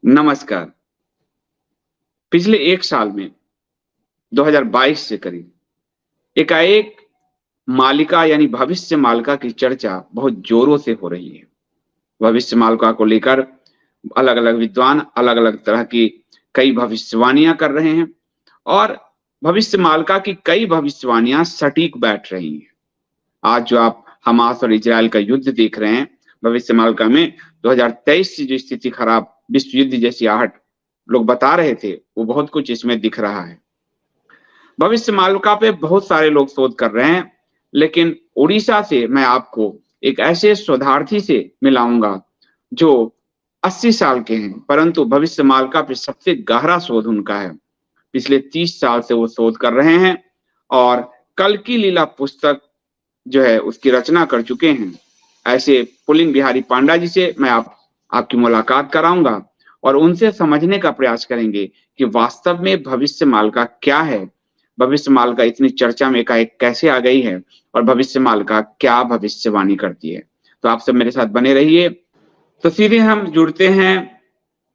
नमस्कार। पिछले 1 साल में 2022 से करीब एकाएक मालिका यानी भविष्य मालिका की चर्चा बहुत ज़ोरों से हो रही है। भविष्य मालिका को लेकर अलग-अलग विद्वान अलग-अलग तरह की कई भविष्यवाणियाँ कर रहे हैं और भविष्य मालिका की कई भविष्यवाणियाँ सटीक बैठ रही हैं। आज जो आप हमास और इज़राइल का युद्ध देख रहे हैं, भविष्य मालिका में 2023 से जो स्थिति खराब विश्व युद्ध जैसी आहट लोग बता रहे थे, वो बहुत कुछ इसमें दिख रहा है। भविष्य मालिका पे बहुत सारे लोग शोध कर रहे हैं, लेकिन उड़ीसा से मैं आपको एक ऐसे शोधार्थी से मिलाऊँगा, जो 80 साल के हैं, परंतु भविष्य मालिका पे सबसे गहरा शोध उनका है। पिछले 30 साल से वो शोध कर रहे हैं और कल की लीला पुस्तक जो है उसकी रचना कर चुके हैं। ऐसे पुलिन बिहारी पांडा जी से मैं आपकी मुलाकात कराऊँगा और उनसे समझने का प्रयास करेंगे कि वास्तव में भविष्य मालिका क्या है? भविष्य मालिका इतनी चर्चा में एकाएक कैसे आ गई है और भविष्य मालिका क्या भविष्यवाणी करती है? तो आप सब मेरे साथ बने रहिए। तो सीधे हम जुड़ते हैं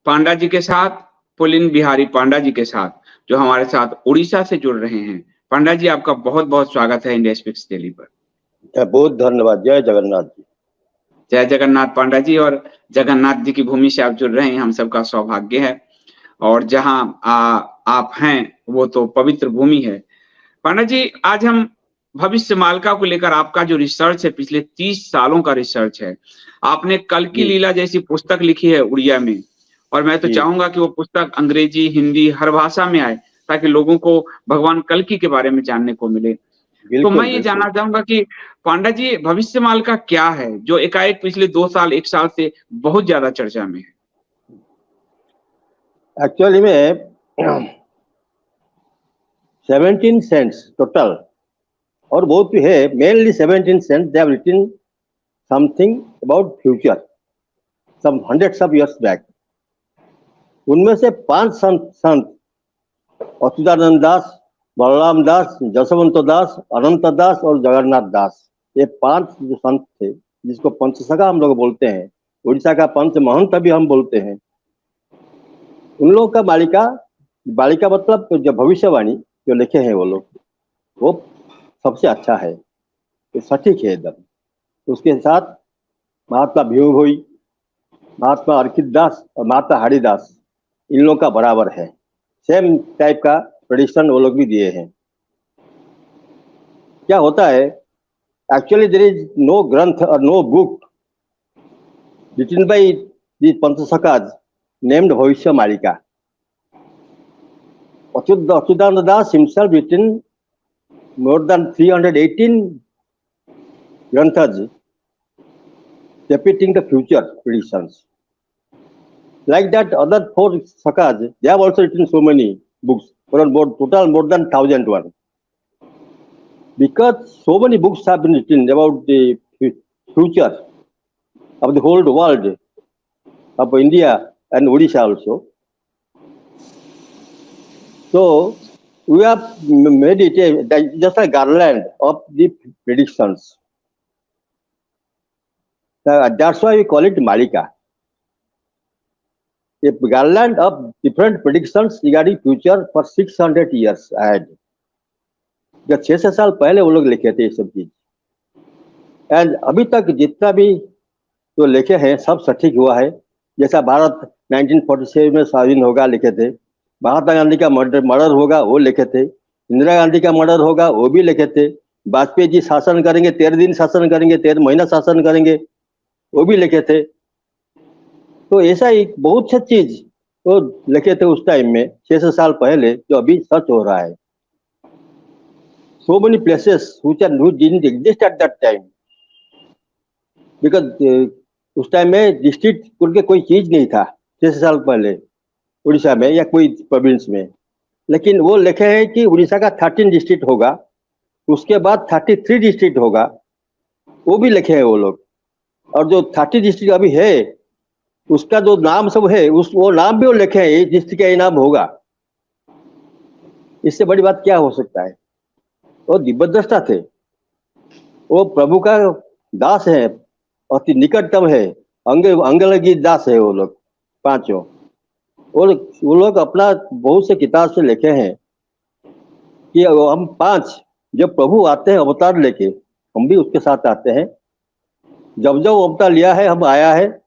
पांडा जी के साथ, पुलिन बिहारी पांडा जी के साथ, जो हमारे साथ उड़ीसा से जुड़ रहे हैं। पांडा जी, आपका बहुत-बहुत स्वागत है इंडिया स्पीक्स डेली पर। बहुत धन्यवाद। जय जगन्नाथ जी। जय जगन्नाथ पांडा जी। और जगन्नाथ जी की भूमि से आप जुड़ रहे हैं, हम सबका सौभाग्य है और जहाँ आप हैं, वो तो पवित्र भूमि है। पांडा जी, आज हम भविष्य मालिका को लेकर आपका जो रिसर्च है, पिछले 30 सालों का रिसर्च है। आपने कल की लीला जैसी पुस्तक लिखी है उड़िया में और मैं तो चाहूँगा कि वो पुस्तक अंग्रेजी, हिंदी हर भाषा में आए, ताकि लोगों को भगवान कल्कि के बारे में जानने को मिले। तो मैं ये जानना चाहूँगा कि पांडा जी, भविष्य मालिका क्या है, जो एकाएक पिछले 2 साल, 1 साल से बहुत ज़्यादा चर्चा में है? एक्चुअली में 17 सेंट्स टोटल और बहुत है, mainly 17 saints they have written something about future some hundreds of years back. उनमें से 5 संत अच्युतानंद दास, बलराम दास, जसवंत दास, अनंत दास और जगन्नाथ दास, ये 5 जो संत थे, जिसको पंचसखा हम लोग बोलते हैं, उड़ीसा का पंच महंत भी हम बोलते हैं। उन लोगों का बालिका मतलब जो भविष्यवाणी जो लिखे हैं वो लोग, वो सबसे अच्छा है, तो सटीक है एकदम। उसके साथ महात्मा भीम भोई, महात्मा अर्कित दास और महात्मा हरिदास, इन लोगों का बराबर है। सेम टाइप का प्रेडिक्शन वो लोग भी दिए हैं। क्या होता है, एक्चुअली देयर इज नो ग्रंथ और no book written by the Panchasakhas named Bhavishya Malika. Achyutananda Das himself written more than 318 granthas depicting the future predictions. Like that, other 4 sakas, they have also written so many books, total more than 1,001. Because so many books have been written about the future of the whole world, of India and Odisha also. So we have made it just a garland of the predictions. That's why we call it Malika. A garland of different predictions regarding future for 600 years ahead. जब 600 साल पहले वो लोग लिखे थे ये सब चीज, एंड अभी तक जितना भी जो लिखे हैं सब सटीक हुआ है। जैसा भारत 1947 में स्वाधीन होगा लिखे थे, महात्मा गांधी का मर्डर होगा वो लिखे थे, इंदिरा गांधी का मर्डर होगा वो भी लिखे थे, वाजपेयी जी शासन करेंगे 13 दिन शासन करेंगे, 13 महीना शासन करेंगे वो भी लिखे थे। तो ऐसा ही बहुत सी चीज वो लिखे थे उस टाइम में 600 साल पहले, जो अभी सच हो रहा है। So many places which didn't exist at that time, because उस टाइम में डिस्ट्रिक्ट करके कोई चीज नहीं था 600 साल पहले उड़ीसा में या कोई प्रोविंस में। लेकिन वो लिखे हैं कि उड़ीसा का 13 डिस्ट्रिक्ट होगा, उसके बाद 33 डिस्ट्रिक्ट होगा, वो भी लिखे हैं वो लोग। और जो 30 डिस्ट्रिक्ट अभी है उसका जो नाम सब है वो नाम भी वो लिखे हैं, ये डिस्ट्रिक्ट का ये नाम होगा। इससे बड़ी बात क्या हो सकता है। वो दिव्यद्रष्टा थे, वो प्रभु का दास है, अति निकटतम है, अंगलगी दास है वो लोग पांचों। और वो लोग अपना बहुत से किताब से लिखे हैं कि हम 5 जब प्रभु आते हैं अवतार लेके, हम भी उसके साथ आते हैं। जब जब अवतार लिया है हम आया है,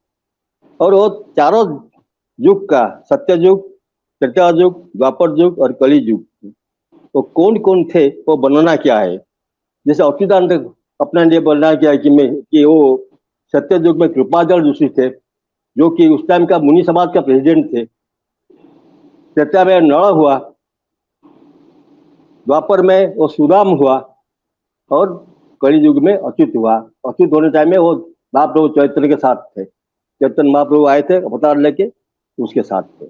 और वो चारों युग का, सत्य युग, त्रेता युग, द्वापर युग और कली युग, तो कौन कौन थे वो वर्णना क्या है। जैसे अच्युतानंद अपने लिए वर्णना किया कि वो सत्य युग में कृपाजल ऋषि थे, जो कि उस टाइम का मुनि समाज का प्रेसिडेंट थे। त्रेता में नळ हुआ, द्वापर में वो सुदाम हुआ, और कली युग में अच्युत हुआ। अच्युत होने टाइम में वो महाप्रभु चैतन्य के साथ थे। चैतन्य महाप्रभु आए थे अवतार लेके, उसके साथ थे।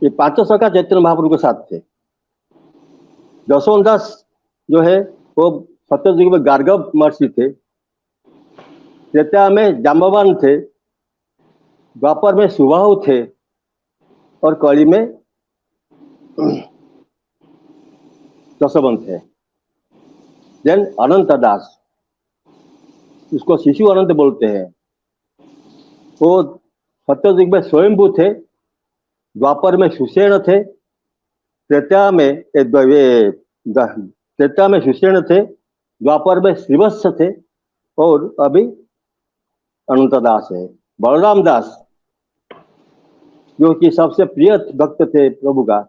ये पांचों सखा चैतन्य महाप्रभु के साथ थे। जसवंत दास जो है वो सत्ययुग में गार्गव महर्षि थे, त्रेता में जाम्बवान थे, द्वापर में सुबाहु थे, और कली में जसवंत थे। देन अनंत दास, इसको शिशु अनंत बोलते हैं, वो सत्ययुग में स्वयंभू थे, द्वापर में सुषेण थे, त्रेता में सुषेण थे, द्वापर में श्रीवत्स थे, और अभी अनंत दास है। बलराम दास जो कि सबसे प्रिय भक्त थे प्रभु का,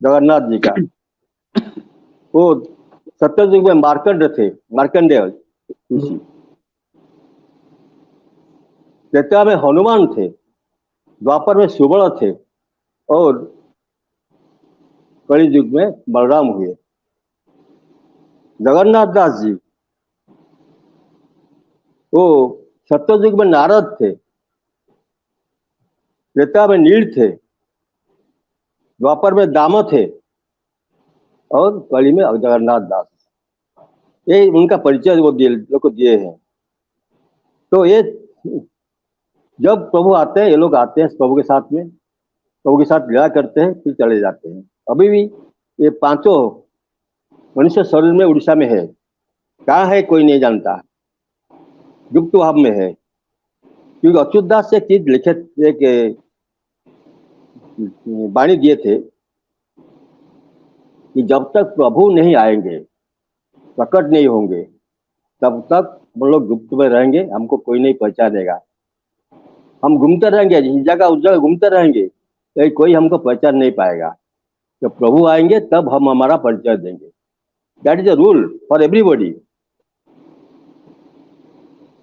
जगन्नाथ जी का, वो सत्ययुग में मार्कंड थे, मार्कंडेय ऋषि। त्रेता में हनुमान थे, द्वापर में सुबल थे, और कली युग में बलराम हुए। जगन्नाथ दास जी वो सत्ययुग में नारद थे, त्रेता में नील थे, द्वापर में दाम थे, और कली में जगन्नाथ दास। ये उनका परिचय वो लोग को दिए हैं। तो ये जब प्रभु आते हैं, ये लोग आते हैं प्रभु के साथ में, प्रभु के साथ लीला करते हैं, फिर चले जाते हैं। अभी भी ये पांचों मनुष्य शरीर में उड़ीसा में है। कहाँ है कोई नहीं जानता, गुप्त भाव में है। क्योंकि अच्युत दास एक चीज लिखे, एक वाणी दिए थे कि जब तक प्रभु नहीं आएंगे, प्रकट नहीं होंगे, तब तक हम लोग गुप्त में रहेंगे, हमको कोई नहीं पहचानेगा। हम घूमते रहेंगे, इस जगह उस जगह घूमते रहेंगे, तो कोई हमको पहचान नहीं पाएगा। जब प्रभु आएंगे तब हम हमारा परिचय देंगे। That is a rule for everybody.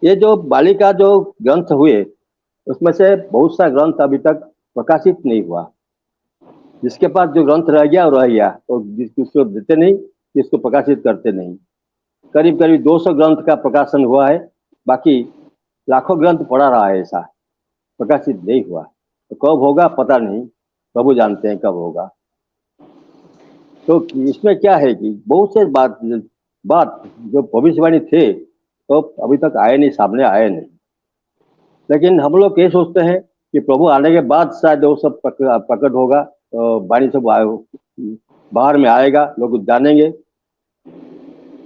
ये जो बालिका जो ग्रंथ हुए, उसमें से बहुत सा ग्रंथ अभी तक प्रकाशित नहीं हुआ। जिसके पास जो ग्रंथ रह गया वो रह गया, और जिसको देते नहीं, जिसको प्रकाशित करते नहीं। करीब करीब 200 ग्रंथ का प्रकाशन हुआ है, बाकी लाखों ग्रंथ पड़ा रहा है, ऐसा प्रकाशित नहीं हुआ। तो कब होगा पता नहीं, प्रभु जानते हैं कब होगा। तो इसमें क्या है कि बहुत से बात जो भविष्यवाणी थे तो अभी तक आए नहीं, सामने आए नहीं। लेकिन हम लोग ये सोचते हैं कि प्रभु आने के बाद शायद वो सब प्रकट होगा, तो वाणी सब बाहर में आएगा, लोग जानेंगे।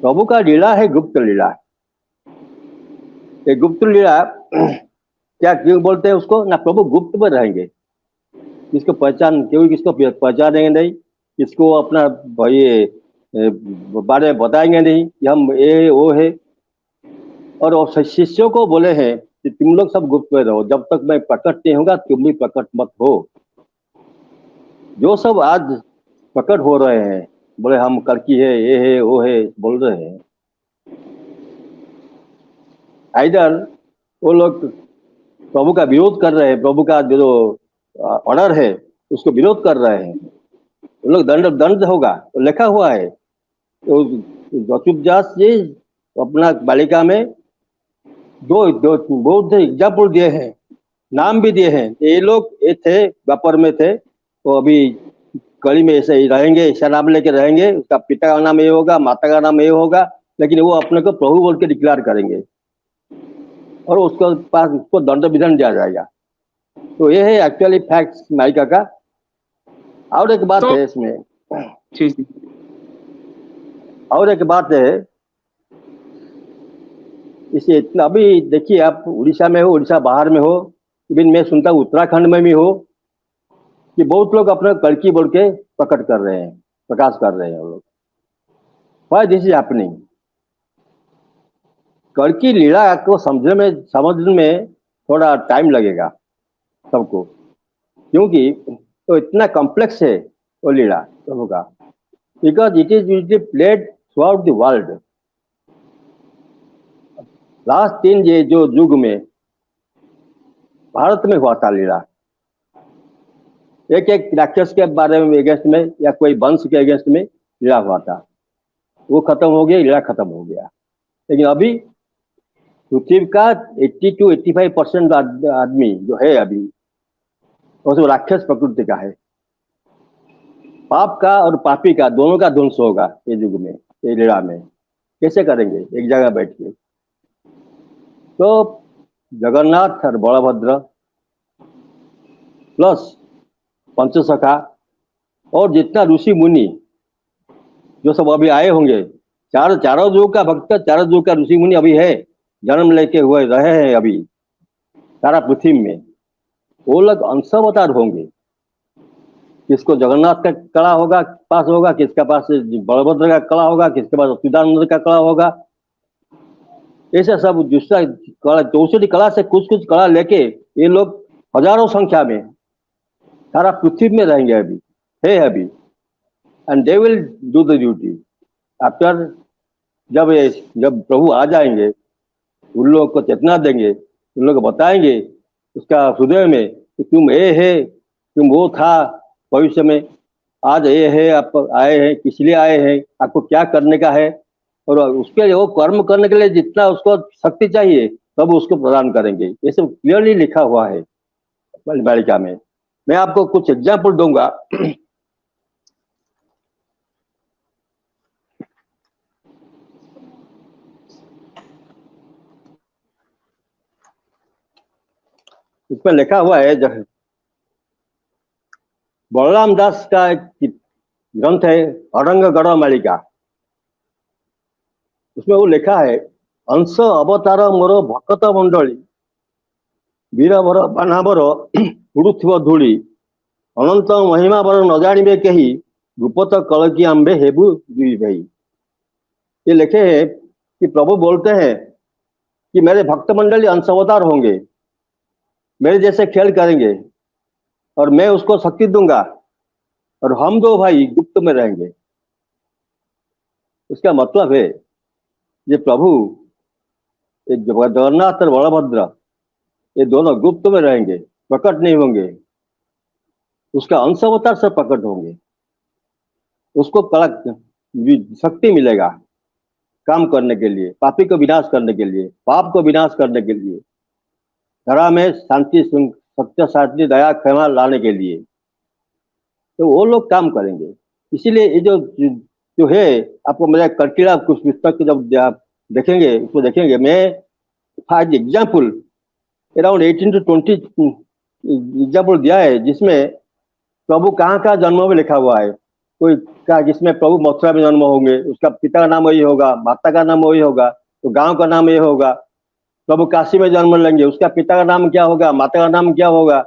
प्रभु का लीला है गुप्त लीला। ये गुप्त लीला क्या क्यों बोलते हैं उसको ना, प्रभु गुप्त में रहेंगे, किसको पहचान, क्यों किसको पहचानेंगे नहीं, किसको अपना भाई बारे में बताएंगे नहीं कि हम ये वो है। और शिष्यों को बोले हैं कि तुम लोग सब गुप्त में रहो, जब तक मैं प्रकट नहीं होगा तुम भी प्रकट मत हो। जो सब आज प्रकट हो रहे हैं, बोले हम करकी है, ये है, वो है, बोल रहे हैं, आइदर वो लोग प्रभु का विरोध कर रहे हैं, प्रभु का जो ऑर्डर है उसको विरोध कर रहे हैं। वो लोग दंड होगा, तो लिखा हुआ है। तो अच्युत दास जी अपना बालिका में दो बहुत एग्जाम्पल दिए हैं, नाम भी दिए हैं। ये लोग ये थे, द्वापर में थे, तो अभी कली में ऐसे ही रहेंगे, ऐसा नाम लेके रहेंगे, उसका पिता का नाम ये होगा, माता का नाम ये होगा, लेकिन वो अपने को प्रभु बोल के डिक्लेयर करेंगे, और उसके पास उसको दंड विधान दिया जाएगा। तो ये है एक्चुअली फैक्ट्स माइका का। और एक बात है इसमें, और एक बात है इसे, इतना अभी देखिए, आप उड़ीसा में हो, उड़ीसा बाहर में हो, इवन मैं सुनता हूँ उत्तराखंड में भी हो, कि बहुत लोग अपना कड़की बोल के प्रकट कर रहे हैं, प्रकाश कर रहे हैं वो लोग। Why this is happening? कड़की लीला को समझने में थोड़ा टाइम लगेगा सबको, क्योंकि तो इतना कॉम्प्लेक्स है वो लीला प्रभु का, because it is usually played through out the world. Last 3 ये जो युग में भारत में हुआ था लीला, एक एक राक्षस के बारे में अगेंस्ट में या कोई वंश के अगेंस्ट में लीला हुआ था, वो खत्म हो गया, लीला खत्म हो गया। लेकिन अभी पृथ्वी का 80 to 85% आदमी जो है अभी वो सब राक्षस प्रकृति का है। पाप का और पापी का दोनों का ध्वंस होगा ये युग में, ये लीला में। कैसे करेंगे? एक जगह बैठ के। तो जगन्नाथ और बलभद्र प्लस पंचसखा और जितना ऋषि मुनि जो सब अभी आए होंगे, चारों युग का भक्त, चारों युग का ऋषि मुनि अभी है, जन्म लेके हुए रहे हैं अभी सारा पृथ्वी में। वो लोग अंशावतार होंगे। किसको जगन्नाथ का कला होगा पास होगा, किसका पास बलभद्र का कला होगा, किसके पास अच्युतानंद का कला होगा। ऐसा सब दूसरा कला, 64 कला से कुछ कुछ कला लेके ये लोग हजारों संख्या में सारा पृथ्वी में रहेंगे अभी, है अभी। And they will do the duty after. जब प्रभु आ जाएंगे, उन लोगों को चेतना देंगे, उन लोग को बताएंगे उसका हृदय में कि तुम ये है, तुम वो था भविष्य में, आज ये है, आप आए हैं, किस लिए आए हैं, आपको क्या करने का है, और उसके वो कर्म करने के लिए जितना उसको शक्ति चाहिए तब उसको प्रदान करेंगे। ये सब क्लियरली लिखा हुआ है बालिका में। मैं आपको कुछ एग्जाम्पल दूंगा। इसमें लिखा हुआ है, बलराम दास का एक ग्रंथ है अरंग गढ़ मालिका। उसमें वो लिखा है, अंश अवतार मोर भक्त मंडली वीरवर बानावर उड़ुथिव धूली अनंत महिमा बर न जानिबे कही गुपत कलकी आंबे हेबु दुई भाई। ये लिखे हैं कि प्रभु बोलते हैं कि मेरे भक्त मंडली अंश अवतार होंगे, मेरे जैसे खेल करेंगे और मैं उसको शक्ति दूंगा, और हम दो भाई गुप्त में रहेंगे। उसका मतलब है ये प्रभु जगन्नाथ और बलभद्र ये दोनों गुप्त में रहेंगे, प्रकट नहीं होंगे। उसका अंश अवतार से प्रकट होंगे, उसको कला शक्ति मिलेगा काम करने के लिए, पापी को विनाश करने के लिए, पाप को विनाश करने के लिए, धरा में शांति सत्य शांति दया क्षमा लाने के लिए। तो वो लोग काम करेंगे। इसीलिए ये जो है, आपको मेरा कटकीड़ा कुछ पुस्तक जब आप देखेंगे, उसको देखेंगे, मैं for example around 18 to 20 example दिया है, जिसमें प्रभु कहाँ का जन्म में लिखा हुआ है। कोई का जिसमें प्रभु मथुरा में जन्म होंगे, उसका पिता का नाम वही होगा, माता का नाम वही होगा, तो गांव का नाम ये होगा। प्रभु काशी में जन्म लेंगे, उसका पिता का नाम क्या होगा, माता का नाम क्या होगा।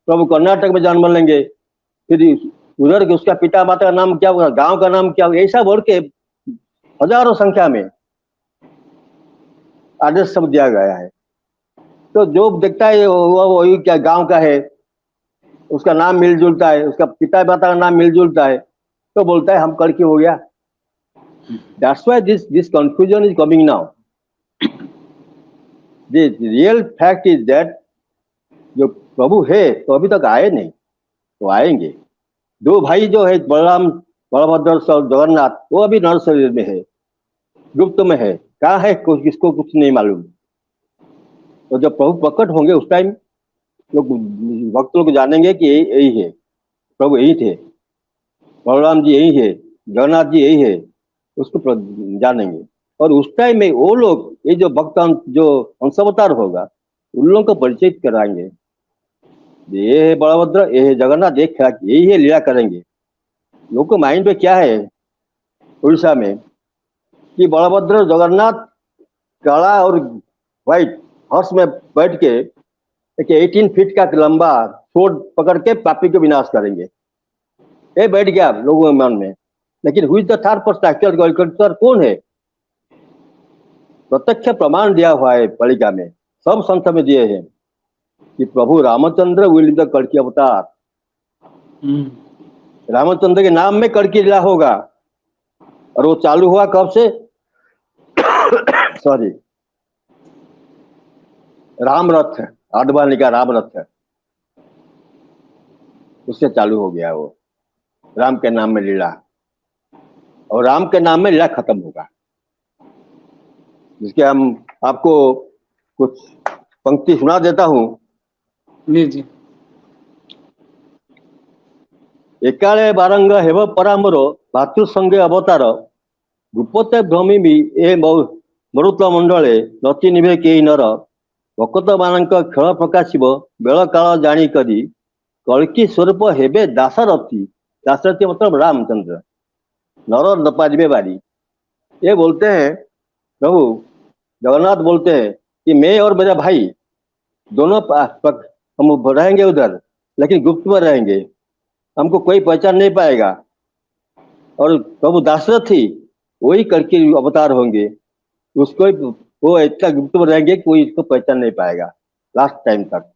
प्रभु कर्नाटक में जन्म लेंगे, फिर उधर के उसका पिता माता का नाम क्या होगा, गांव का नाम क्या होगा। ऐसा बोल के हजारों संख्या में आदेश सब दिया गया है। तो जो देखता है वो वही क्या गांव का है, उसका नाम मिलजुलता है, उसका पिता माता का नाम मिलजुलता है, तो बोलता है हम करके हो गया। That's why this confusion is coming now. The real fact is that जो प्रभु है तो अभी तक आए नहीं, तो आएंगे। दो भाई जो है बलराम बलभद्र और जगन्नाथ, वो अभी नर शरीर में है, गुप्त में है, कहाँ है किसको कुछ नहीं मालूम। तो जब प्रभु प्रकट होंगे उस टाइम लोग भक्त लोग जानेंगे कि यही है, प्रभु यही थे, बलराम जी यही है, जगन्नाथ जी यही है, उसको जानेंगे। और उस टाइम में वो लोग ये जो भक्त जो अंशावतार होगा उन लोगों को परिचित कराएंगे, ये है बलभद्र, ये है जगन्नाथ, एक यही है, लीला करेंगे। लोगों को माइंड में क्या है उड़ीसा में कि बलभद्र जगन्नाथ काला और व्हाइट हर्ष में बैठ के एक 18 फीट का लंबा स्वॉर्ड पकड़ के पापी को विनाश करेंगे, ये बैठ गया लोगों के मन में। लेकिन हुई तो थर्ड पर्सन एक्चुअल गॉड कौन है? प्रत्यक्ष प्रमाण दिया हुआ है पलिका में, सब संत में दिए हैं कि प्रभु रामचंद्र विल द कड़की अवतार। रामचंद्र के नाम में कड़की लीला होगा। और वो चालू हुआ कब से? सॉरी, राम रथ, आडवाणी का राम रथ, उससे चालू हो गया वो, राम के नाम में लीला, और राम के नाम में लीला खत्म होगा। जिसके हम आपको कुछ पंक्ति सुना देता हूं। जी। एकाले बारंग हेव परामर भातृ संगे अवतार गुपते भ्रमिबी ए मरुत मंडले नची निभे के नर भक्त मानक खेल प्रकाशिब बेल काल जानी करी कल्कि स्वरूप हेबे दासरथी। दासरथी मतलब रामचंद्र, नर न पारिबे बारी। ये बोलते हैं प्रभु जगन्नाथ बोलते हैं कि मैं और मेरा भाई दोनों हम रहेंगे उधर, लेकिन गुप्त में रहेंगे, हमको कोई पहचान नहीं पाएगा। और प्रभु दासरथी वही करके अवतार होंगे, उसको वो इतना गुप्त में रहेंगे कि कोई इसको पहचान नहीं पाएगा लास्ट टाइम तक।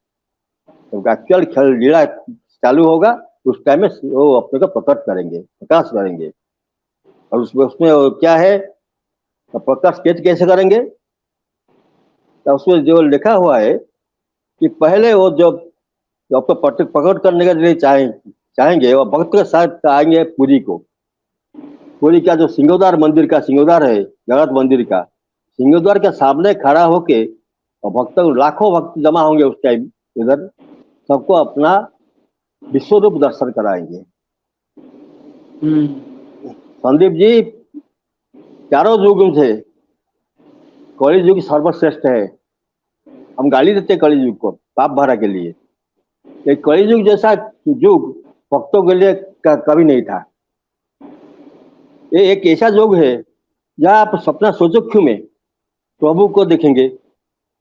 तो एक्चुअल खेल लीला चालू होगा, उस टाइम में वो अपने को प्रकट करेंगे, प्रकाश करेंगे। और उसमें क्या है, तो प्रकाश कैसे करेंगे? तो उसमें जो लिखा हुआ है कि पहले वो जब आपको प्रकट करने के लिए चाहेंगे वो भक्त के साथ आएंगे पुरी को। पुरी का जो सिंहोद्वार मंदिर का सिंहोद्वार है, जगन्नाथ मंदिर का सिंहोद्वार के सामने खड़ा होके, और भक्त लाखों भक्त जमा होंगे उस टाइम उधर, सबको अपना विश्व रूप दर्शन कराएंगे। संदीप जी, चारों युग से कलि युग सर्वश्रेष्ठ है। हम गाली देते कलि युग को पाप भरा के लिए, ये कलि युग जैसा युग भक्तों के लिए कभी नहीं था। ये एक ऐसा युग है जहाँ आप सपना सोचो में प्रभु को देखेंगे,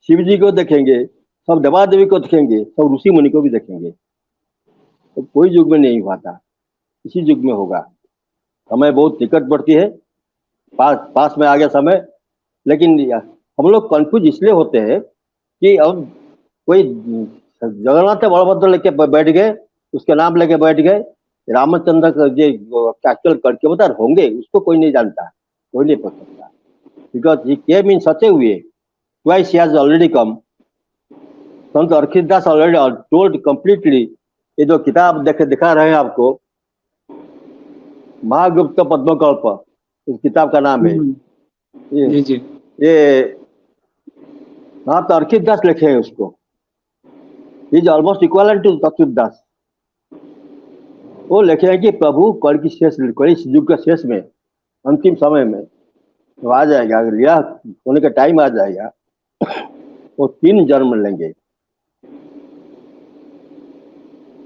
शिव जी को देखेंगे, सब देवा देवी को देखेंगे, सब ऋषि मुनि को भी देखेंगे। तो कोई युग में नहीं हुआ था, इसी युग में होगा। समय बहुत निकट बढ़ती है, पास में आ गया समय। लेकिन हम लोग कंफ्यूज इसलिए होते हैं कि अब कोई जगन्नाथ बलभद्र लेके बैठ गए, उसके नाम लेके बैठ गए, रामचंद्र एक्चुअल करके अवतार होंगे उसको कोई नहीं जानता, कोई नहीं पता सकता। Because he came in such a way, twice he has already come. Sant Arkhidas already told completely. ये जो किताब दिखा रहे हैं आपको, महागुप्त पद्मकल्प इस किताब का नाम है। ये हाँ, तो अर्खिदास लिखे हैं उसको। Is almost equivalent to Tatvadas. वो लिखे हैं कि प्रभु कलि युग के शेष में, अंतिम समय में तो आ जाएगा, अगर लिया होने का टाइम आ जाएगा, वो 3 जन्म लेंगे।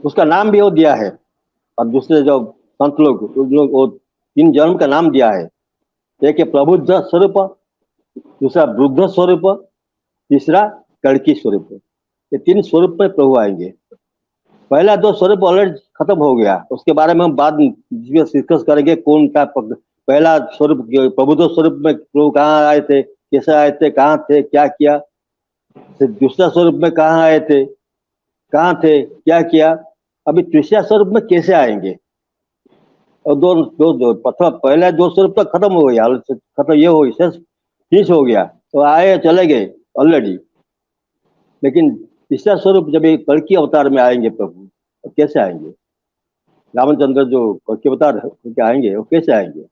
उसका नाम भी वो दिया है, और दूसरे जो संत लोग वो 3 जन्म का नाम दिया है। एक है प्रभु स्वरूप, दूसरा वृद्ध स्वरूप, तीसरा कड़की स्वरूप। ये 3 स्वरूप में प्रभु आएंगे। पहला 2 स्वरूप ऑलरेडी खत्म हो गया, उसके बारे में हम बाद में डिस्कस करेंगे। कौन था पहला स्वरूप, प्रभुत्व स्वरूप में प्रभु कहाँ आए थे, कैसे आए थे, कहाँ थे, क्या किया। दूसरा स्वरूप में कहाँ आए थे, कहाँ थे, क्या किया। अभी तीसरा स्वरूप में कैसे आएंगे। और दो पहले 2 स्वरूप तो खत्म हो गया, खत्म ये हो फिनिश हो गया, तो आए चले गए ऑलरेडी। लेकिन तीसरा स्वरूप जब एक कल्कि अवतार में आएंगे प्रभु, तो कैसे आएंगे? रामचंद्र जो कल्कि अवतार आएंगे वो कैसे आएंगे,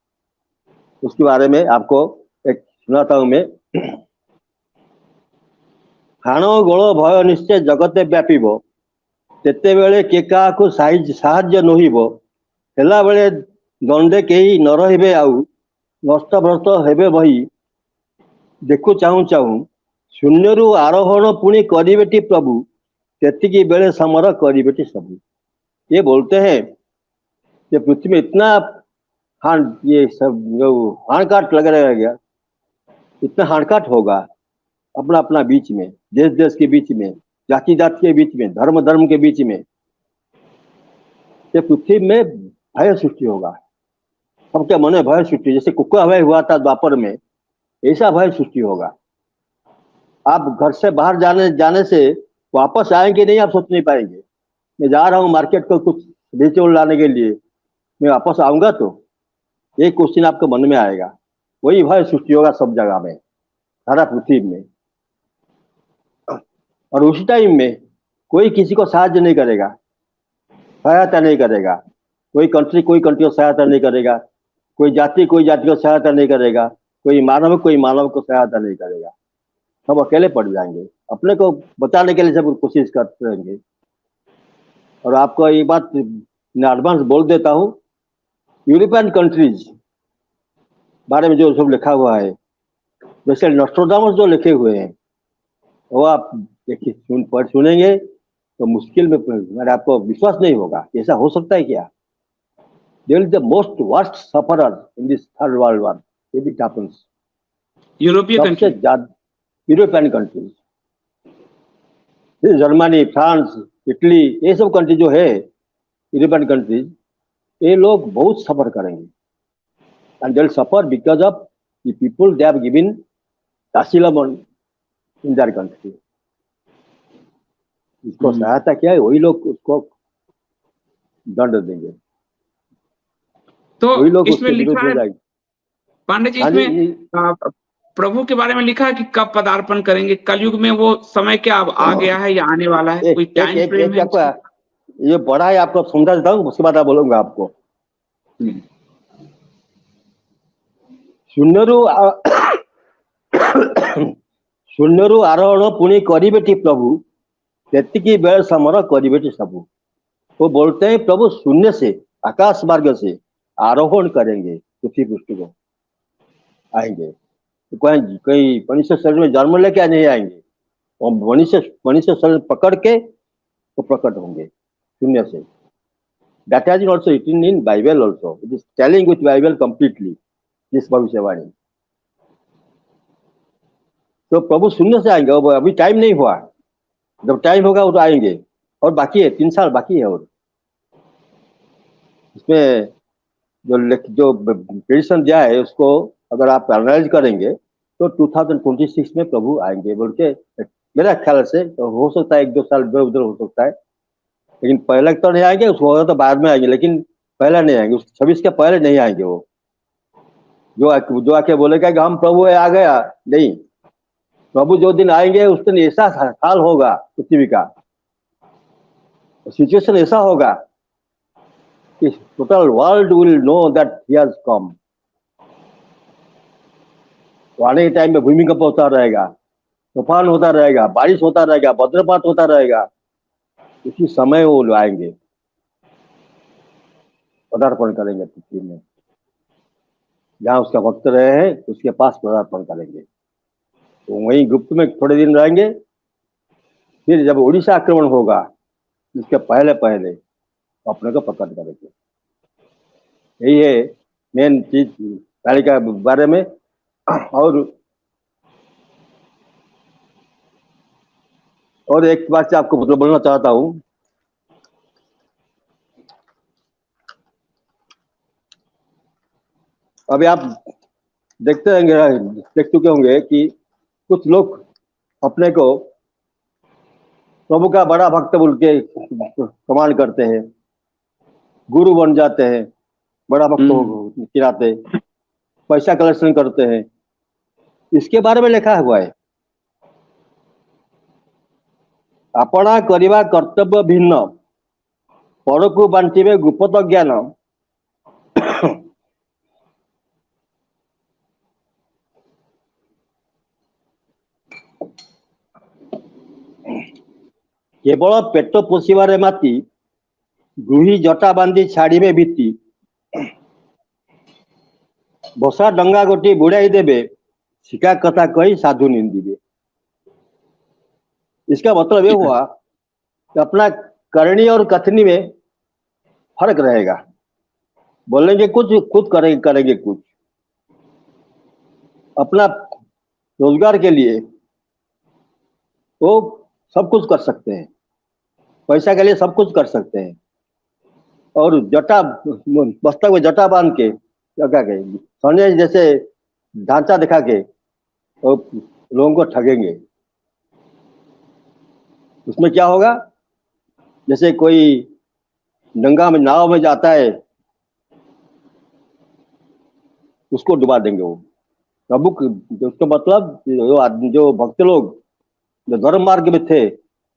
उसके बारे में आपको एक सुनाता हूं मैं। हाण गोल भय निश्चय जगते व्यापीब, तेते बेले के काहाकु साहाय्य नहिब, हेला बेले दंडे केही न रहिबे आउ, नष्ट भ्रष्ट हेबे बही, देखु चाहू चाहू शून्यरू आरोहण पुणी करिबेटी प्रभु, तेतिकी बेले समर करिबेटी सबू। ये बोलते हैं कि पृथ्वी में इतना ये सब जो हाणकाट लग रहेगा, इतना हाणकाट होगा अपना अपना बीच में, देश देश के बीच में, जाति जाति के बीच में, धर्म धर्म के बीच में, ये पृथ्वी में भय सृष्टि होगा। सबके मन में भय सृष्टि, जैसे कुकुआ भय हुआ था द्वापर में, ऐसा भय सृष्टि होगा। आप घर से बाहर जाने से वापस आएंगे नहीं, आप सोच नहीं पाएंगे। मैं जा रहा हूँ मार्केट को कुछ वेजिटेबल लाने के लिए, मैं वापस आऊंगा तो एक क्वेश्चन आपके मन में आएगा। वही भय सृष्टि होगा सब जगह में, सारा पृथ्वी में। और उसी टाइम में कोई किसी को सहायता नहीं करेगा, सहायता नहीं करेगा। कोई कंट्री को सहायता नहीं करेगा, कोई जाति को सहायता नहीं करेगा, कोई मानव को सहायता नहीं करेगा। सब अकेले पड़ जाएंगे, अपने को बचाने के लिए सब कोशिश करते रहेंगे। और आपको ये बात मैं एडवांस बोल देता हूँ, यूरोपियन कंट्रीज बारे में जो सब लिखा हुआ है, जैसे नोस्ट्राडामस जो लिखे हुए हैं, वो आप देखिए सुनेंगे तो मुश्किल में मेरे आपको विश्वास नहीं होगा, ऐसा हो सकता है क्या? They will be the most worst sufferer in this third world war if it happens. यूरोपीय country, European countries, Germany, France, Italy, ये सब कंट्री जो है यूरोपियन कंट्रीज, ये लोग बहुत सफर करेंगे। And they will suffer because of the people they have given asylum in their country. इसको सहायता किया है, वही लोग उसको दंड देंगे, तो वही लोग इसमें उसके विरोध लिखा हो है जाएंगे। पांडे जी, हाँ जी, इसमें प्रभु के बारे में लिखा है कि कब पदार्पण करेंगे, कलयुग में वो समय क्या अब आ गया है या आने वाला है, कोई टाइम फ्रेम है? आपका ये बड़ा है, आपको समझा देता हूँ, उसके बाद आप बोलूंगा आपको। शून्यरू आरोहण पुणी करिबेटी प्रभु, तेतिकी बेल समर करिबेटी सबू। वो बोलते हैं प्रभु शून्य से, आकाश मार्ग से आरोहण करेंगे, पृथ्वी पृष्ठ को आएंगे। तो कहीं मनुष्य शरीर में जन्म लेके नहीं आएंगे, और मनुष्य शरीर पकड़ के वो प्रकट होंगे शून्य से। That has been also written in Bible also. It is telling with Bible completely this भविष्यवाणी। तो प्रभु शून्य से आएंगे, अभी टाइम नहीं हुआ, जब टाइम होगा वो तो आएंगे। और बाकी है, 3 साल बाकी है। और इसमें जो प्रेडिक्शन दिया है उसको अगर आप एनालाइज करेंगे तो 2026 में प्रभु आएंगे बोल के मेरा ख्याल से। तो हो सकता है 1-2 साल इधर उधर हो सकता है, लेकिन पहले तो नहीं आएंगे, उसको होगा तो बाद में आएंगे, लेकिन पहले नहीं आएंगे, 26 के पहले नहीं आएंगे। वो जो आके बोलेगा कि हम प्रभु आ गया, नहीं। प्रभु जो दिन आएंगे उस दिन ऐसा हाल होगा पृथ्वी का, सिचुएशन ऐसा होगा कि total world will know that he has come. तो आने के टाइम में भूमिकंप होता रहेगा, तूफान होता रहेगा, बारिश होता रहेगा, वज्रपात होता रहेगा। इसी समय वो आएंगे, पदार्पण करेंगे पृथ्वी में। जहाँ उसका भक्त रहे हैं उसके पास पदार्पण करेंगे। तो वहीं गुप्त में थोड़े दिन रहेंगे, फिर जब उड़ीसा आक्रमण होगा इसके पहले अपने को प्रकट करेंगे। यही है मेन चीज तालिका के बारे में। और एक बात से आपको मतलब बोलना चाहता हूँ, अभी आप देख चुके होंगे कि कुछ लोग अपने को प्रभु का बड़ा भक्त बोल के कमांड करते हैं, गुरु बन जाते हैं, बड़ा भक्त चिराते, पैसा कलेक्शन करते हैं। इसके बारे में लिखा हुआ है, अपना करिबा कर्तव्य भिन्न, पर को बांटिबे गुप्त ज्ञान। केवल पेट पोषिबारे माती, गृही जटा बांधी छाड़िबे भीति, बसा डंगा गोटी बुड़ाई देबे, शिका कथा कही साधु निंदिबे। इसका मतलब ये हुआ कि अपना करनी और कथनी में फर्क रहेगा। बोलेंगे कुछ, खुद करेंगे कुछ। अपना रोजगार के लिए वो सब कुछ कर सकते हैं, पैसा के लिए सब कुछ कर सकते हैं। और जटा, मस्तक में जटा बांध के क्या कहे, सोने जैसे ढांचा दिखा के और लोगों को ठगेंगे। उसमें क्या होगा, जैसे कोई गंगा में नाव में जाता है, उसको डुबा देंगे वो। प्रभु उसका मतलब जो भक्त लोग जो धर्म मार्ग में थे,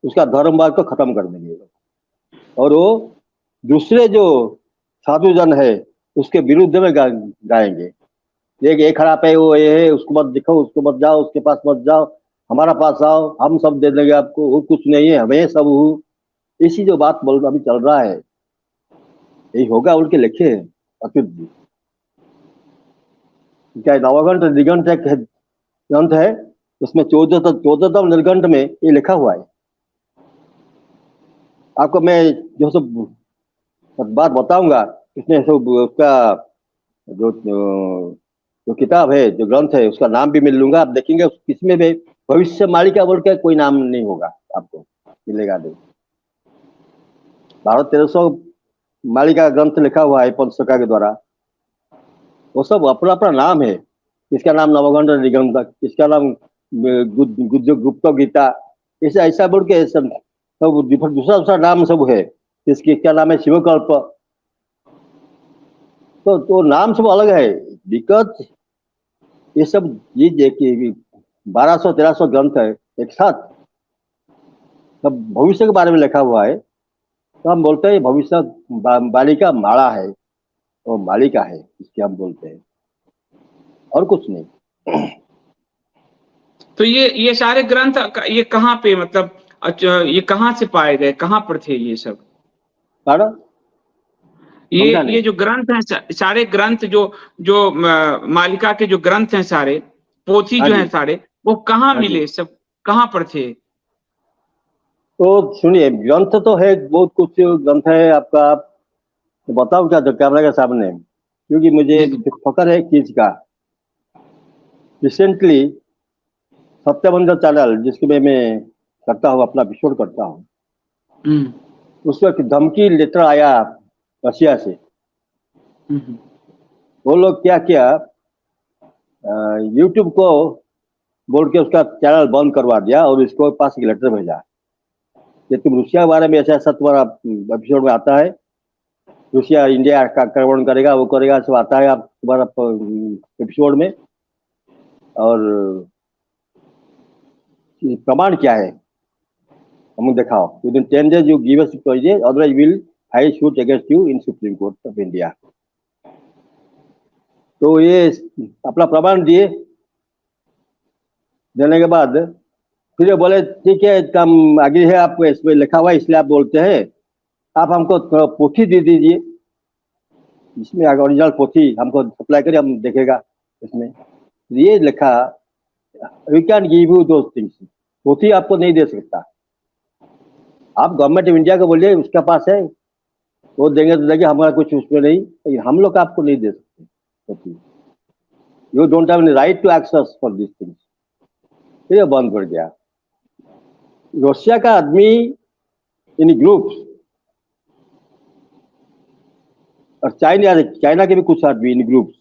उसका धर्म मार्ग को खत्म कर देंगे। और वो दूसरे जो साधु जन है उसके विरुद्ध में गाएंगे, ये खराब है, वो ये है, उसको मत दिखाओ, उसको मत जाओ, उसके पास मत जाओ, हमारा पास आओ, हम सब दे देंगे आपको, वो कुछ नहीं है, हमें सब हूँ। इसी जो बात बोल अभी चल रहा है, यही होगा उनके लिखे हैं अच्युत जी। क्या नवघंट निघंट एक ग्रंथ है, उसमें 14तम निर्घंट में ये लिखा हुआ है। आपको मैं जो सब बात बताऊंगा, इसमें सब उसका जो जो किताब है, जो ग्रंथ है, उसका नाम भी मिल लूंगा, आप देखेंगे किसमें भी भविष्य मालिका बोल के कोई नाम नहीं होगा, आपको मिलेगा नहीं। भारत 1300 मालिका ग्रंथ लिखा हुआ है पंचसखा के द्वारा, वो सब अपना अपना नाम है। किसका नाम नवघंट निगम, किसका नाम गुप्त गीता, ऐसा ऐसा बोल के सब दूसरा दूसरा नाम सब है। किसका नाम है शिवकल्प, तो नाम सब अलग है। दिक्कत ये सब, ये देखिए 1200-1300 ग्रंथ है एक साथ, सब भविष्य के बारे में लिखा हुआ है। तो हम बोलते हैं भविष्य बालिका माला है, और मालिका है, इसके हम बोलते हैं, और कुछ नहीं। तो ये सारे ग्रंथ ये कहाँ पे, मतलब अच्छा, ये कहाँ से पाए गए, कहाँ पर थे ये सब? पढ़ो, समझा नहीं। ये जो ग्रंथ हैं, सारे ग्रंथ जो जो मालिका के जो ग्रंथ हैं, सारे पोथी हाँ जो हैं जी, सारे, वो कहाँ हाँ जी। मिले, सब कहाँ पर थे? तो सुनिए, ग्रंथ तो है, बहुत कुछ ग्रंथ है आपका। तो बताओ क्या, तो कैमरा के सामने, क्योंकि मुझे जी जी। फकर है एक चीज का। रिसेंटली सत्यबंध चैनल, जिसके में मैं करता हूँ, अपना एपिसोड करता हूँ, हम्म उस वक्त धमकी लेटर आया रशिया से। हम्म वो लोग क्या किया, यूट्यूब को बोल के उसका चैनल बंद करवा दिया, और इसको पास एक लेटर भेजा कि तुम रूसिया के बारे में ऐसा ऐसा तुम्हारा एपिसोड में आता है, रूसिया इंडिया का आक्रमण करेगा, वो करेगा, सब आता है आप तुम्हारा एपिसोड में, और प्रमाण क्या है, हम दिखाओ, with in 10 days you give us otherwise will file suit against you in supreme court of India. तो ये अपना प्रमाण दिए, देने के बाद फिर ये बोले ठीक है, काम आगे है, आपको इसमें लिखा हुआ है इसलिए आप बोलते हैं, आप हमको पोथी दे दीजिए, इसमें ओरिजिनल पोथी हमको सप्लाई करिए, हम देखेगा इसमें ये लिखा, we can give you those things, पोथी आपको नहीं दे सकता। आप गवर्नमेंट ऑफ इंडिया को बोलिए उसके पास है, वो देंगे तो देंगे, हमारा कुछ उसमें नहीं, लेकिन हम लोग आपको नहीं दे सकते पोथी। You don't have any right to access for this things. फिर ये बंद कर गया। रशिया का आदमी इन ग्रुप, और चाइना चाइना के भी कुछ आदमी इन ग्रुप,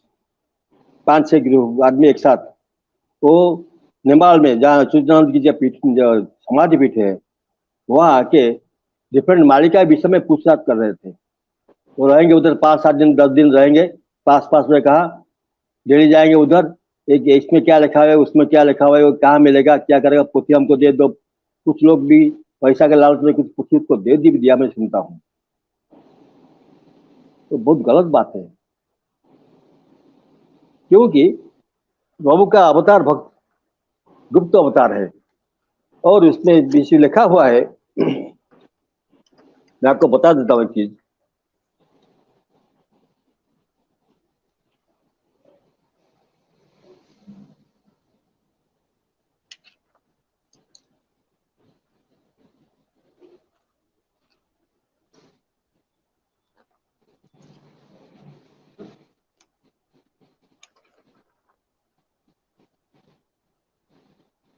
5-6 ग्रुप आदमी एक साथ, वो नेपाल में जहाँ सूर्यनारायण की जो समाधि पीठ है, वहाँ आके डिफरेंट मालिका के विषय में पूछताछ कर रहे थे। वो रहेंगे उधर 5-7 दिन 10 दिन रहेंगे, पास पास में कहा, डेली जाएंगे उधर, एक इसमें क्या लिखा है, उसमें क्या लिखा हुआ है, वो कहाँ मिलेगा, क्या करेगा, पुथी हमको दे दो। कुछ लोग भी पैसा के लालच में कुछ पुथी उसको दे दी भी दिया, मैं सुनता हूँ। तो बहुत गलत बात है, क्योंकि प्रभु का अवतार भक्त गुप्त अवतार है, और उसमें विषय लिखा हुआ है। मैं आपको बता देता हूँ एक चीज।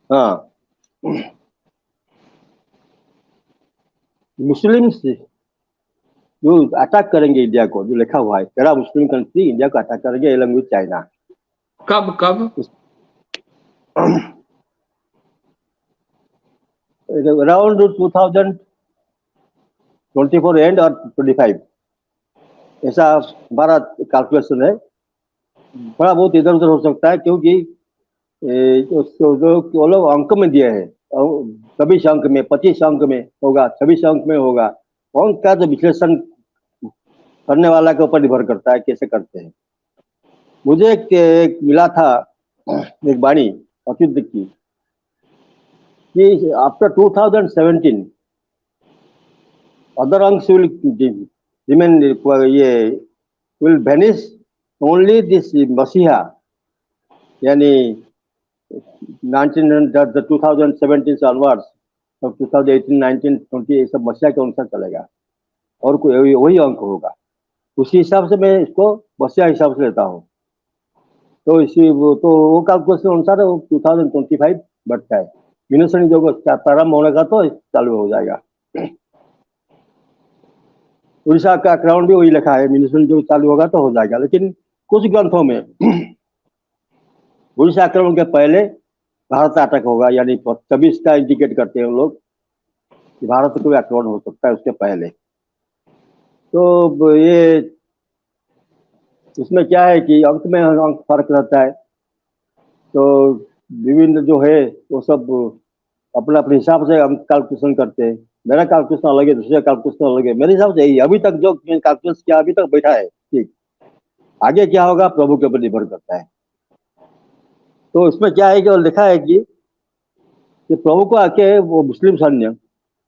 हाँ, मुस्लिम्स जो अटैक करेंगे इंडिया को, जो लिखा हुआ है 13 मुस्लिम कंट्री इंडिया को अटैक करेंगे अलॉन्ग विद चाइना। कब कब? अराउंड 2024 एंड और 25, ऐसा हमारा कैलकुलेशन है। थोड़ा बहुत इधर उधर हो सकता है, क्योंकि जो वो लोग अंक में दिए हैं, 26 अंक में, 25 अंक में होगा, 26 अंक में होगा। अंक का जो विश्लेषण करने वाला के ऊपर निर्भर करता है कैसे करते हैं। मुझे एक मिला था एक वाणी अच्युत की कि आफ्टर 2017 अदर अंक्स विल रिमेन, ये विल वेनिश, ओनली दिस मसीहा यानी 2017 से ऑनवर्ड्स, तो 2018, 19, 20 ये सब मसीहा के अनुसार चलेगा और कोई वही अंक होगा। उसी हिसाब से मैं इसको मसीहा हिसाब से लेता हूँ। तो वो कैलकुलेशन अनुसार 2025 बढ़ता है। मिनसनी जो प्रारंभ होने का तो चालू हो जाएगा। उड़ीसा का आक्रमण भी वही लिखा है, मिनसनी जो चालू होगा तो हो जाएगा। लेकिन कुछ ग्रंथों में उड़ीसा आक्रमण के पहले भारत अटैक होगा, यानी 26 का इंडिकेट करते हैं लोग कि भारत को भी आक्रमण हो सकता है उसके पहले। तो ये इसमें क्या है कि अंक में अंक फर्क रहता है, तो विभिन्न जो है वो सब अपने अपने हिसाब से हम कैलकुलेशन करते हैं। मेरा कैलकुलेशन अलग है, दूसरे कैलकुलेशन अलग है। मेरे हिसाब से यही अभी तक जो कैलकुलेशन किया अभी तक बैठा है ठीक। आगे क्या होगा प्रभु के ऊपर निर्भर करता है। तो इसमें क्या है कि वो लिखा है कि प्रभु को आके वो मुस्लिम सैन्य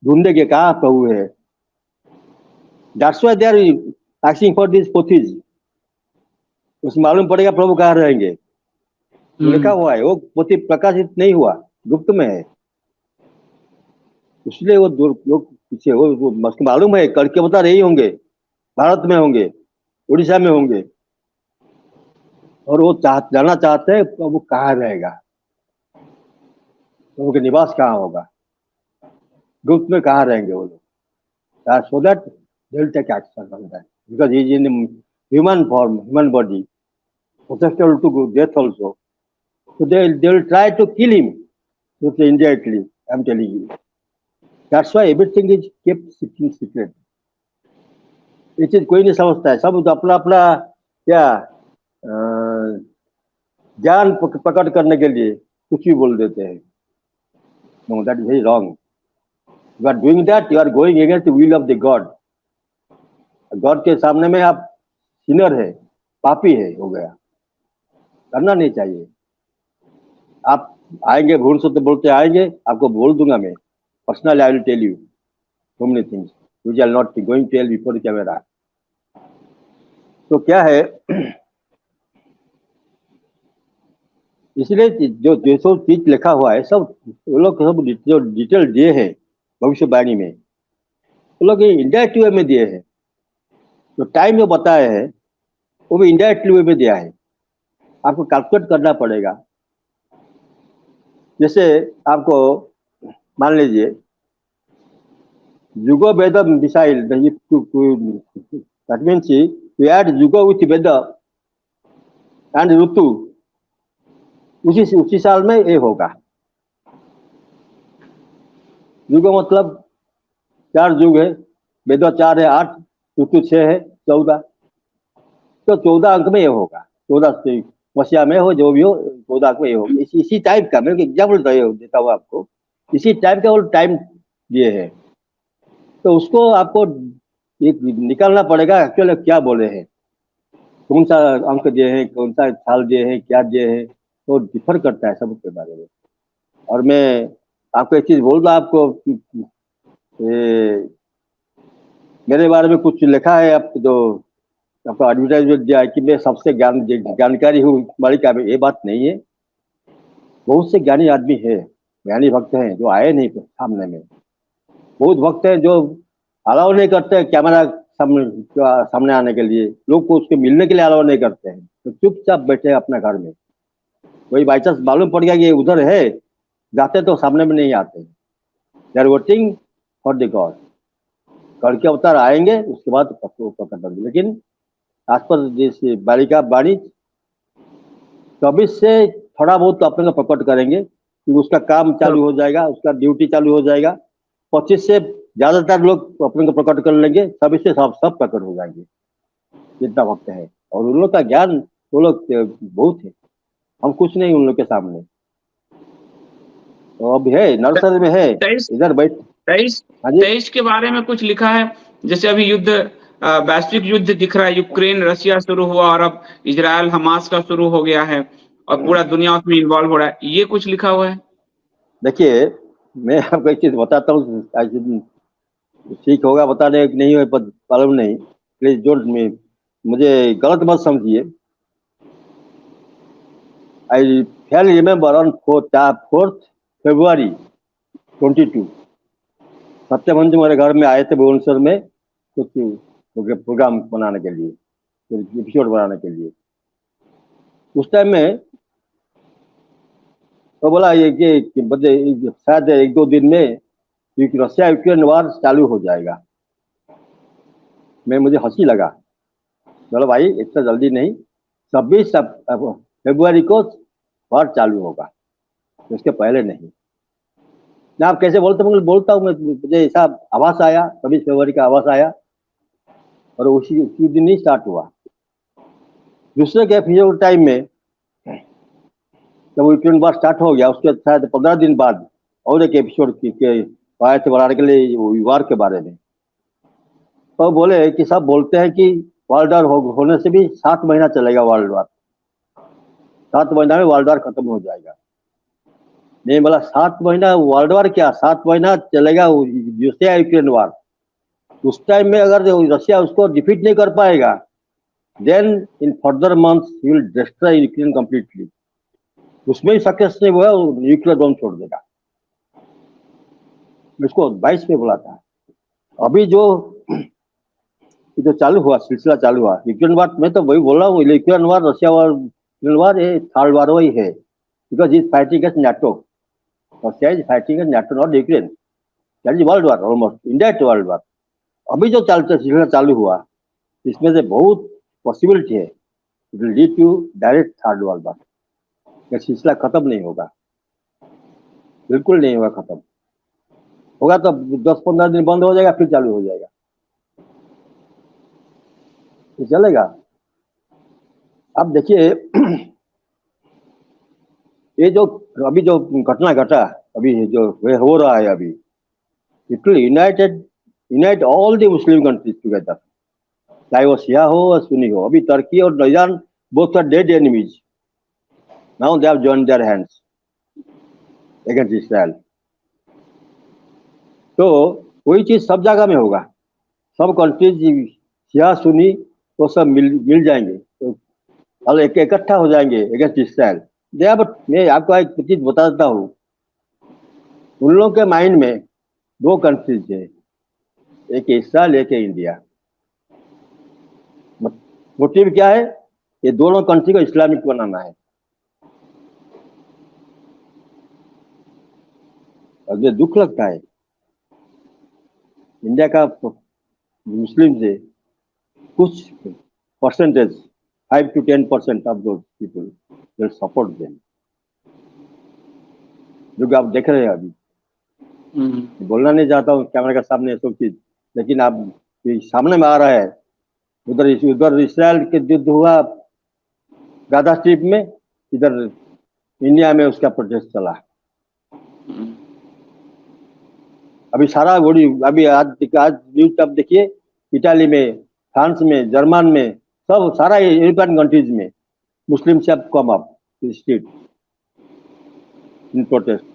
ढूंढेंगे कहाँ प्रभु है। That's why they are asking for this pothis. उसमें मालूम पड़ेगा प्रभु कहाँ रहेंगे। लिखा हुआ है, वो पोथी प्रकाशित नहीं हुआ, गुप्त में है, इसलिए वो लोग पीछे वो मालूम है करके बता रहे होंगे, भारत में होंगे, उड़ीसा में होंगे, और वो जाना चाहते हैं प्रभु कहाँ रहेगा, प्रभु के निवास कहाँ होगा, गुप्त में कहाँ रहेंगे वो लोग, so that they will take action on that because he is in human form, human body, susceptible to death also. So they will try to kill him indirectly. I'm telling you. That's why everything is kept secret. ये चीज कोई नहीं समझता है, सब अपना अपना क्या ज्ञान प्रकट करने के लिए कुछ भी बोल देते हैं। No, that is very wrong. You are doing that, you are going against the will of the God. God के सामने में आप सिनर है, पापी है, हो गया, करना नहीं चाहिए। आप आएंगे भूल से तो बोलते आएंगे, आपको बोल दूंगा मैं personally, I will tell you so many things which I will not going to tell before the camera. तो क्या है, इसलिए जो जो चीज लिखा हुआ है सब वो लोग सब जो डिटेल दिए हैं भविष्यवाणी में, वो लोग इनडायरेक्ट वे में दिए हैं। तो टाइम जो बताए हैं वो भी इनडायरेक्ट वे में दिया है, आपको कैलकुलेट करना पड़ेगा। जैसे आपको मान लीजिए युगो वेद मिसाइल, दैट मीन्स यू ऐड युगो विथ वेद एंड ऋतु, उसी साल में ये होगा। युगो मतलब 4 युग है, वेद 4 है 8, ऋतु 6 है 14, तो 14 अंक में ये होगा। 14 मसीहा में हो जो भी हो, 14 को ये होगा। इसी टाइप का मैं एग्जाम्पल देता हूँ आपको, इसी टाइप का वो टाइम दिए है। तो उसको आपको एक निकालना पड़ेगा एक्चुअली क्या बोले हैं, कौन सा अंक दिए हैं, कौन सा साल दिए हैं, क्या दिए हैं, तो डिफर करता है सब के बारे में। और मैं आपको एक चीज बोल रहा, आपको मेरे बारे में कुछ लिखा है, आप जो आपको एडवर्टाइजमेंट दिया है कि मैं सबसे जानकारी हूँ मालिका में, ये बात नहीं है। बहुत से ज्ञानी आदमी है, ज्ञानी भक्त हैं जो आए नहीं सामने में, बहुत भक्त हैं जो अलाउ नहीं करते कैमरा सामने आने के लिए, लोग को उसके मिलने के लिए अलाउ नहीं करते हैं, तो चुपचाप बैठे अपने घर में। वही बाई चांस मालूम पड़ गया कि ये उधर है, जाते तो सामने में नहीं आते। They are waiting for the God. करके अवतार आएंगे, उसके बाद पकड़ लेंगे। लेकिन आज पर जैसे बालिका वाणी 24 से थोड़ा बहुत तो अपने को प्रकट करेंगे कि उसका काम चालू हो जाएगा, उसका ड्यूटी चालू हो जाएगा। 25 से ज्यादातर लोग अपने को प्रकट कर लेंगे, 26 से सब प्रकट हो जाएंगे जितना वक्त है। और उन लोग का ज्ञान, वो लोग बहुत है, हम कुछ नहीं उन लोग के सामने। तो अब है नर्सरी में है, 23 इधर बैठ। 23 हाँ जी। 23 के बारे में कुछ लिखा है, जैसे अभी युद्ध, वैश्विक युद्ध दिख रहा है, यूक्रेन रशिया शुरू हुआ और अब इजराइल हमास का शुरू हो गया है और पूरा दुनिया उसमें इन्वॉल्व हो रहा है, ये कुछ लिखा हुआ है? देखिए, मैं आपको एक चीज बताता हूँ, ठीक होगा बताने कि नहीं, मालूम नहीं, प्लीज डोंट मुझे गलत मत समझिए। I feel remember on 4th February 22, Satyamanju मेरे घर में आए थे भुवनेश्वर में कुछ प्रोग्राम बनाने के लिए, एपिसोड बनाने के लिए। उस टाइम में तो बोला ये कि शायद 1-2 दिन में रशिया यूक्रेन वार चालू हो जाएगा। मुझे हंसी लगा, बोला भाई इतना जल्दी नहीं, 26 फरवरी को वार चालू होगा, उसके पहले नहीं। ना आप कैसे बोलते, मैं बोलता हूँ, मुझे ऐसा आभास आया, 26 फरवरी का आभास आया और उसी दिन ही स्टार्ट हुआ। दूसरे के एपिसोड टाइम में जब यूक्रेन वार स्टार्ट हो गया, उसके शायद 15 दिन बाद और एक एपिसोड आए थे बनाने के लिए वार के बारे में। तो बोले कि सब बोलते हैं कि वर्ल्ड वार होने से भी 7 महीना चलेगा वर्ल्ड वार, 7 महीना में वर्ल्ड वार खत्म हो जाएगा। नहीं बोला 7 महीना वर्ल्ड वार क्या, 7 महीना चलेगा रशिया यूक्रेन वार। उस टाइम में अगर रशिया उसको डिफीट नहीं कर पाएगा, then in further months he will destroy Ukraine completely. उसमें ही सक्सेस नहीं हुआ, न्यूक्लियर बम छोड़ देगा। इसको 22 में बोला था। अभी जो चालू हुआ, सिलसिला चालू हुआ यूक्रेन वार, मैं तो वही बोल रहा हूँ, यूक्रेन वार रशिया वार यूक्रेन वार ये थर्ड वार वही है, because is fighting against NATO. Russia is fighting against NATO, not Ukraine. That is world war, almost indirect world war. अभी जो सिलसिला चालू हुआ, इसमें से बहुत पॉसिबिलिटी है it will lead to direct third world war. यह सिलसिला खत्म नहीं होगा, बिल्कुल नहीं होगा खत्म। होगा तो 10-15 दिन बंद हो जाएगा, फिर चालू हो जाएगा, तो चलेगा। अब देखिए, ये जो अभी जो घटना घटा, अभी जो हो रहा है अभी, it will unite all the Muslim countries together, चाहे वो शिया हो या सुन्नी हो। अभी तुर्की और Iran both are dead enemies, now they have joined their hands against Israel. तो वही चीज सब जगह में होगा, सब कंट्रीज शिया सुन्नी वो सब मिल जाएंगे, तो इकट्ठा हो जाएंगे अगेंस्ट इस्राइल। मैं आपको एक चीज बता देता हूँ, उन लोगों के माइंड में 2 कंट्रीज है, एक इस्राइल एक है इंडिया। मोटिव क्या है, ये दोनों कंट्री को इस्लामिक बनाना है। और मुझे दुख लगता है, इंडिया का मुस्लिम से कुछ percentage 5 to 10% of those people will support them, जो आप देख रहे हैं अभी। बोलना नहीं चाहता हूँ कैमरे के सामने सब चीज, लेकिन आप सामने में आ रहा है। उधर इस्राइल के युद्ध हुआ गाजा स्ट्रिप में, इधर इंडिया में उसका प्रोटेस्ट चला। अभी सारा अभी आज न्यूज आप देखिए, इटाली में, फ्रांस में, जर्मन में, सब सारा यूरोपियन कंट्रीज में मुस्लिम से come up street in protest.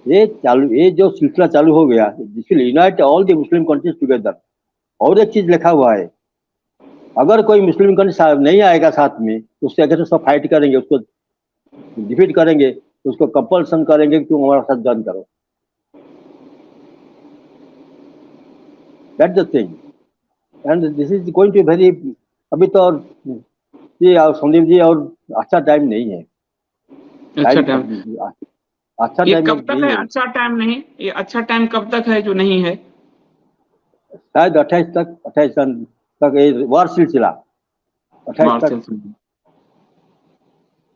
ये जो सिलसिला चालू हो गया, this will unite all the Muslim countries together. और एक चीज लिखा हुआ है, अगर कोई मुस्लिम कंट्री नहीं आएगा साथ में, तो उससे अगर सब फाइट करेंगे, उसको डिफीट करेंगे, तो उसको कंपल्सन करेंगे कि तुम हमारा साथ ज्वाइन करो। That's the thing, and this is going to very, अभी तो ये संदीप जी और अच्छा टाइम नहीं है। अच्छा टाइम, अच्छा ये टाइम कब तक नहीं है? है। अच्छा टाइम नहीं, ये अच्छा टाइम कब तक है जो नहीं है? शायद 28 सन तक ये वार सिलसिला 28 तक मार्शल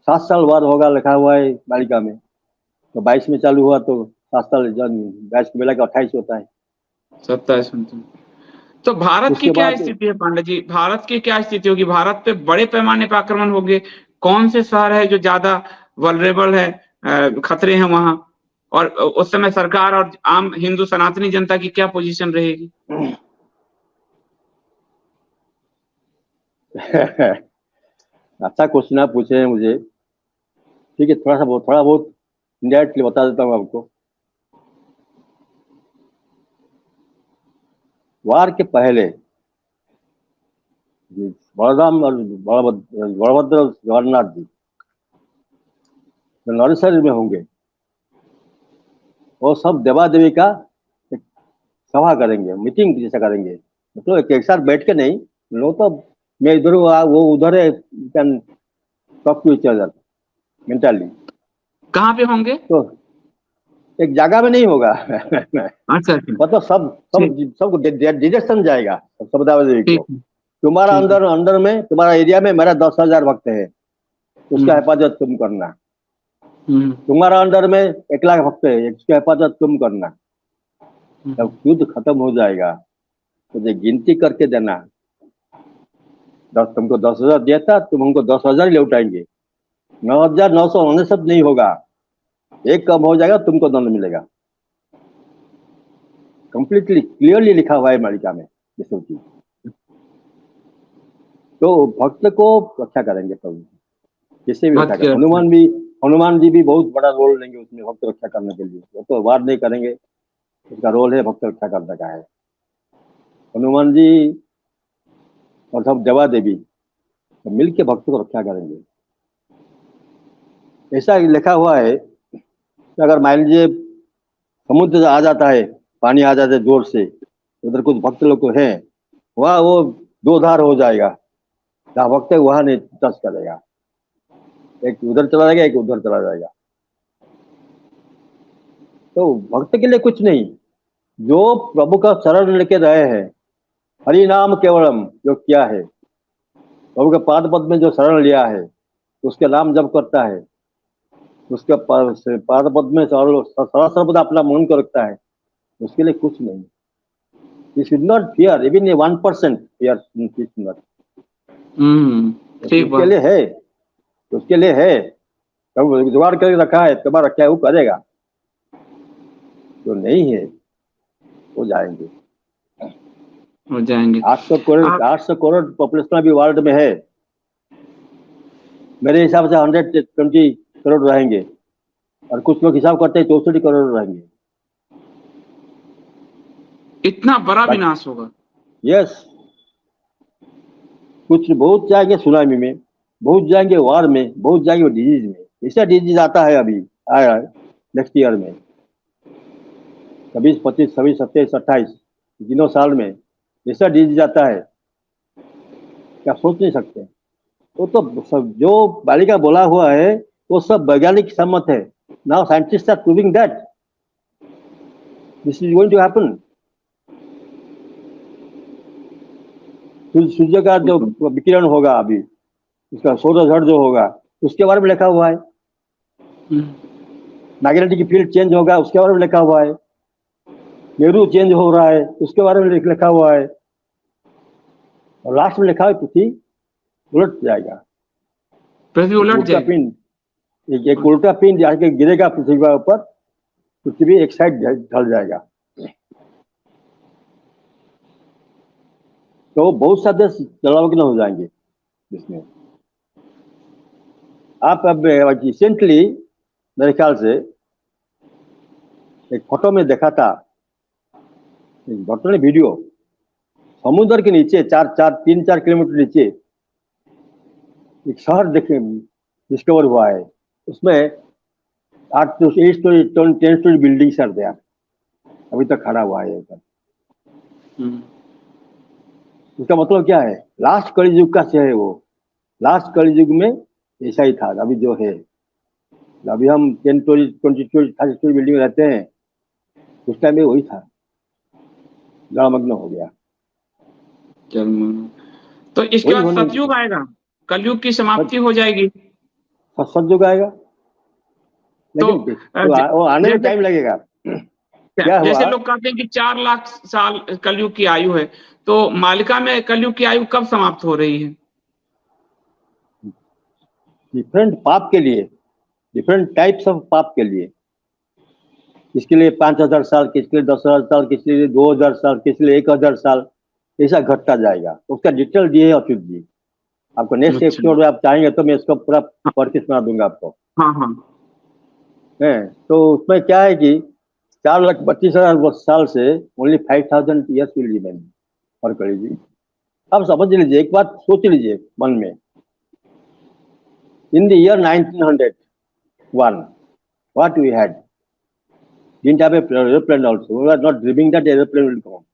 7 साल वार होगा लिखा हुआ है मालिका में। तो 22 में चालू हुआ तो 7 साल 22 को मिला के 28 होता है। 27 में तो भारत की उसके क्या बाद स्थिति है पांडे जी? भारत की क्या स्थिति होगी? भारत पे बड़े पैमाने पर आक्रमण होंगे? कौन से शहर है जो ज्यादा वल्नरेबल है, खतरे हैं वहां? और उस समय सरकार और आम हिंदू सनातनी जनता की क्या पोजीशन रहेगी? अच्छा क्वेश्चन आप पूछे हैं मुझे। ठीक है, थोड़ा बहुत इंडायरेक्टली बता देता हूँ आपको। वार के पहले बलराम और बलभद्र जगन्नाथ जी जो नरसरी में होंगे, वो सब देवा देवी का एक सभा करेंगे, मीटिंग जैसा करेंगे। मतलब एक साथ बैठ के नहीं, लोग तो मैं इधर हूँ, वो उधर है, can talk to each other mentally. कहाँ पे होंगे? तो एक जगह में नहीं होगा। अच्छा अच्छा, मतलब ठीक सबको डिरेक्शन जाएगा सब देवा देवी ठीक को। तुम्हारा ठीक है। अंदर अंदर में तुम्हारा एरिया में मेरा 10,000 भक्त है, उसका हम्म हिफाजत तुम करना। हम्म तुम्हारा अंडर में 1 लाख भक्त है, इसकी हिफाजत तुम करना। हम्म जब युद्ध खत्म हो जाएगा तो ये गिनती करके देना। तुमको 10,000 दिया था, तुम हमको 10,000 ही लौटाएंगे। 9,999 नहीं होगा, एक कम हो जाएगा, तुमको दंड मिलेगा। कंप्लीटली क्लियरली लिखा हुआ है मालिका में ये सब चीज। तो भक्त को रक्षा करेंगे प्रभु, किसी भी बात रक्षा क्या करें। हनुमान जी भी बहुत बड़ा रोल लेंगे उसमें भक्त रक्षा करने के लिए। वो तो वार नहीं करेंगे, उसका रोल है भक्त रक्षा करने का है। हनुमान जी और सब देवा देवी तो मिल के भक्त को रक्षा करेंगे। ऐसा लिखा हुआ है कि अगर मान लीजिए समुद्र आ जाता है, पानी आ जाता है जोर से, उधर कुछ भक्त लोग को है, वहाँ वो दो धार हो जाएगा। जहाँ भक्त है वहां नहीं टच करेगा, एक उधर चला जाएगा, एक उधर चला जाएगा। तो भक्त के लिए कुछ नहीं, जो प्रभु का शरण लेके रहे हैं, हरि नाम केवलम जो किया है, प्रभु के पाद पद में जो शरण लिया है, उसके नाम जप करता है, उसके पाद पद में सर्वदा अपना मन को रखता है, उसके लिए कुछ नहीं। You should not fear even a 1% fear in Krishna. ठीक उसके बात। लिए है, उसके लिए है। तब जुगाड़ करके रखा है, तुम्हारा रखा है, वो करेगा। जो नहीं है वो जाएंगे। हो जाएंगे 800 करोड़ पॉपुलेशन अभी वर्ल्ड में है। मेरे हिसाब से 120 करोड़ रहेंगे, और कुछ लोग हिसाब करते हैं 64 करोड़ रहेंगे। इतना बड़ा विनाश होगा? यस, कुछ बहुत जाएंगे सुनामी में, बहुत जाएंगे वार में, बहुत जाएंगे डिजीज में। ऐसा डिजीज आता है अभी, आया नेक्स्ट ईयर में, 26, 25, 26, 27, 28 तीनों साल में ऐसा डिजीज आता है, क्या सोच नहीं सकते। वो तो सब जो बालिका बोला हुआ है वो सब वैज्ञानिक सम्मत है। Now scientists are proving that this is going to happen. सूर्य का जो विकिरण होगा अभी, उसका सौरझड़ जो होगा, उसके बारे में लिखा हुआ है। मैग्नेटिक फील्ड चेंज होगा, उसके बारे में लिखा हुआ है। मेरू चेंज हो रहा है, उसके बारे में लिखा हुआ है। और लास्ट में लिखा है पृथ्वी उलट जाएगा। पृथ्वी उलट उल्टा जाएगी? पिंड, एक उल्टा पिंड आके गिरेगा पृथ्वी के ऊपर, पृथ्वी एक साइड ढल जाएगा। तो बहुत सारे देश जलमग्न हो जाएंगे इसमें। आप अब रिसेंटली मेरे ख्याल से एक फोटो में देखा था, एक फोटो ने वीडियो, समुद्र के नीचे 3-4 किलोमीटर नीचे एक शहर देखे डिस्कवर हुआ है। उसमें 8 to 8 story 10 story building are there, अभी तक खड़ा हुआ है ऊपर। इसका मतलब क्या है? लास्ट कलयुग का है वो। लास्ट कलयुग में ऐसा ही था अभी जो है। अभी हम 10 स्टोरी 20 स्टोरी 30 स्टोरी बिल्डिंग में रहते हैं, उस टाइम में वही था, जलमग्न हो गया। जन्म। तो इसके वही बाद होने सतयुग आएगा, कलयुग की समाप्ति हो जाएगी। सतयुग आएगा, तो लेकिन वो आने में जैसे टाइम लगेगा। क्या जैसे हुआ, लोग कहते हैं कि 4 लाख साल कलयुग की आयु है, तो मालिका में कलयुग की आयु कब समाप्त हो रही है? डिफरेंट पाप के लिए, डिफरेंट टाइप्स ऑफ पाप के लिए, किसके लिए 5,000 साल, किसके लिए 10,000 साल, किसके लिए 2,000 साल, किसके लिए 1,000 साल, ऐसा घटता जाएगा। उसका डिटेल दिए है अच्युत जी। आपको नेक्स्ट अच्छा। एपिसोड में आप चाहेंगे तो मैं इसको पूरा पढ़ के सुना दूंगा आपको। हाँ हाँ। है तो उसमें क्या है कि 4,32,000 साल से ओनली 5,000 ईयर्स विल रिमेन और कर लीजिए। अब समझ लीजिए, एक बात सोच लीजिए मन में, in the year 1901 what we had didn't have a airplane also, we were not dreaming that airplane will come।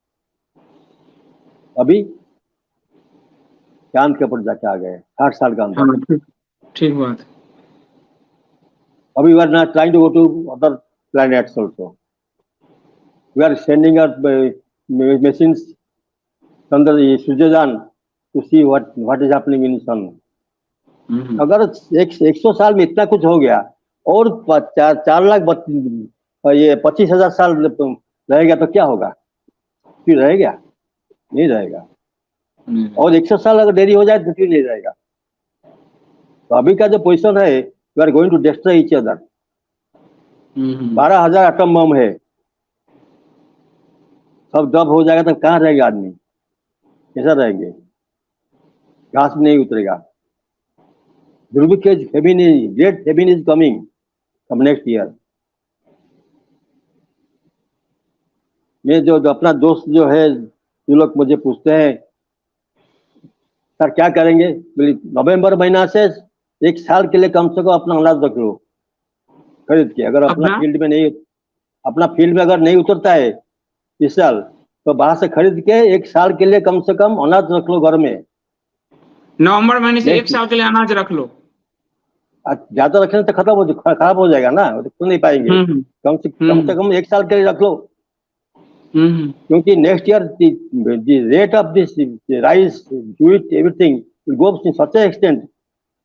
अभी चांद के ऊपर जाके आ गए 60 साल का अंदर। हाँ ठीक, ठीक बात है। अभी we are not trying to go to other planets also, we are sending our machines under the Suryayaan to see what is happening in sun। अगर 100 साल में इतना कुछ हो गया और 25,000 साल रहेगा तो क्या होगा, फिर रहेगा? नहीं रहेगा। और 100 साल अगर देरी हो जाए तो फिर नहीं रहेगा। तो अभी का जो पोजीशन है, we are going to destroy each other. 12,000 atom bomb है, सब डब हो जाएगा तो कहाँ रहेगा आदमी, कैसा रहेंगे? घास में नहीं उतरेगा। दुर्भिक्ष famine is great, famine is coming from next year. मैं जो अपना दोस्त जो है, जो लोग मुझे पूछते हैं सर क्या करेंगे, बोली नवंबर महीना से 1 साल के लिए कम से कम अपना अनाज रख लो खरीद के। अगर अपना अपना फील्ड में नहीं, अपना फील्ड में अगर नहीं उतरता है इस साल, तो बाहर से खरीद के 1 साल के लिए कम से कम अनाज रख लो घर में। नवंबर महीने से 1 नेक्स्ट साल के लिए अनाज रख लो। ज्यादा रखने से खराब हो जाएगा ना, तो नहीं पाएंगे। हम्म कम से कम 1 साल के लिए रख लो, हम्म क्योंकि next year the rate of this rice, wheat, everything will go to such an extent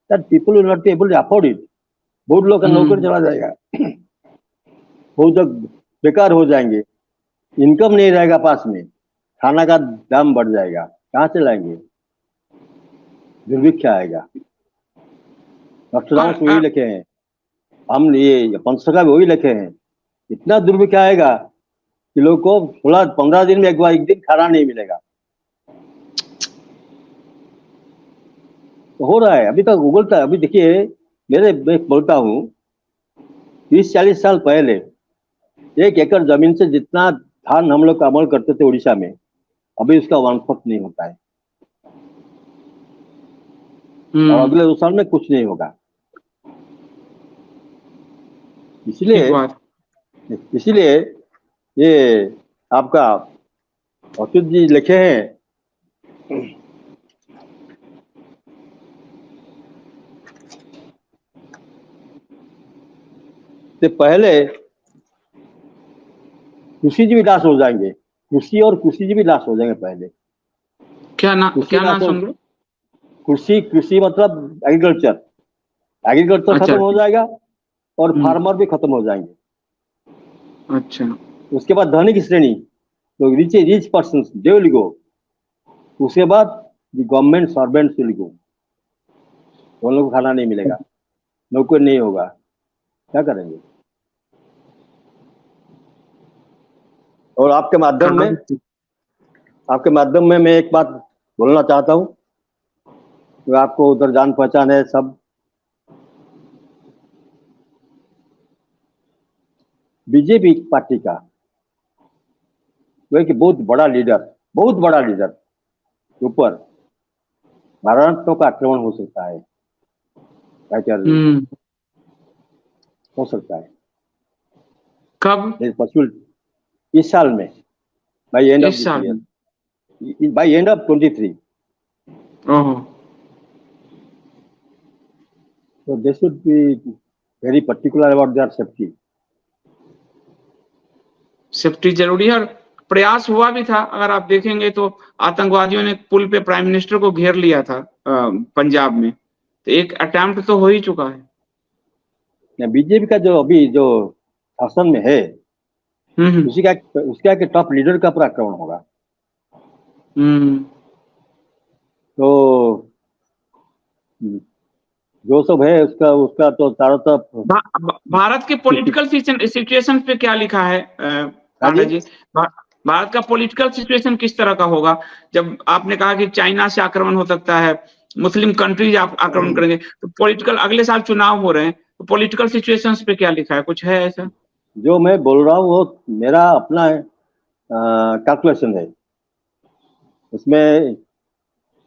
that people will not be able to afford it। बहुत लोग का नौकरी चला जाएगा, बहुत लोग बेकार हो जाएंगे, इनकम नहीं रहेगा पास में, खाना का दाम बढ़ जाएगा, कहाँ से लाएंगे? दुर्भिक्ष आएगा। नोस्ट्राडामस वही लिखे हैं, हम ये पंचसखा भी वही लिखे हैं। इतना दुर्भिक्ष आएगा कि लोग को 16-15 दिन में एक दिन खाना नहीं मिलेगा। तो हो रहा है, अभी तक उगलता है। अभी देखिए, मैं बोलता हूँ 30-40 साल पहले 1 एकड़ जमीन से जितना धान हम लोग अमल करते थे उड़ीसा में, अभी उसका 1/4 नहीं होता है। और अगले 2 साल में कुछ नहीं होगा। इसलिए ये आपका अच्युत जी लिखे हैं, से पहले कृषि जी भी नाश हो जाएंगे, कृषि और कृषि जी भी नाश हो जाएंगे पहले। क्या नाम समझो? कृषि मतलब एग्रीकल्चर अच्छा। खत्म हो जाएगा और फार्मर भी खत्म हो जाएंगे। अच्छा। उसके बाद धनिक श्रेणी, तो rich person they will go. उसके बाद गवर्नमेंट सर्वेंट्स विल गो, उन लोगों को खाना नहीं मिलेगा, नौकरी नहीं होगा, क्या करेंगे? और आपके माध्यम में मैं एक बात बोलना चाहता हूँ, तो आपको उधर जान पहचान है सब। बीजेपी पार्टी का वो एक बहुत बड़ा लीडर ऊपर भारतों का आक्रमण हो सकता है, क्या कह रहे हो सकता है। कब? इस साल में, बाय एंड ऑफ इस दिस साल ईयर, में? By end of 23। ओहो। So they should be very particular about their safety। Safety जरूरी है। और प्रयास हुआ भी था, अगर आप देखेंगे तो आतंकवादियों ने पुल पे प्राइम मिनिस्टर को घेर लिया था पंजाब में, तो एक अटेम्प्ट तो हो ही चुका है। बीजेपी का जो अभी जो शासन में है उसका के टॉप लीडर का पर आक्रमण होगा। तो जो सब है उसका उसका तो चारों तरफ भारत के पॉलिटिकल सिचुएशन पे क्या लिखा है पांडा जी? भारत का पॉलिटिकल सिचुएशन किस तरह का होगा? जब आपने कहा कि चाइना से आक्रमण हो सकता है, मुस्लिम कंट्रीज आक्रमण करेंगे, तो पॉलिटिकल अगले साल चुनाव हो रहे हैं, तो पॉलिटिकल सिचुएशंस पे क्या लिखा है, कुछ है ऐसा? जो मैं बोल रहा हूँ वो मेरा अपना कैलकुलेशन है, उसमें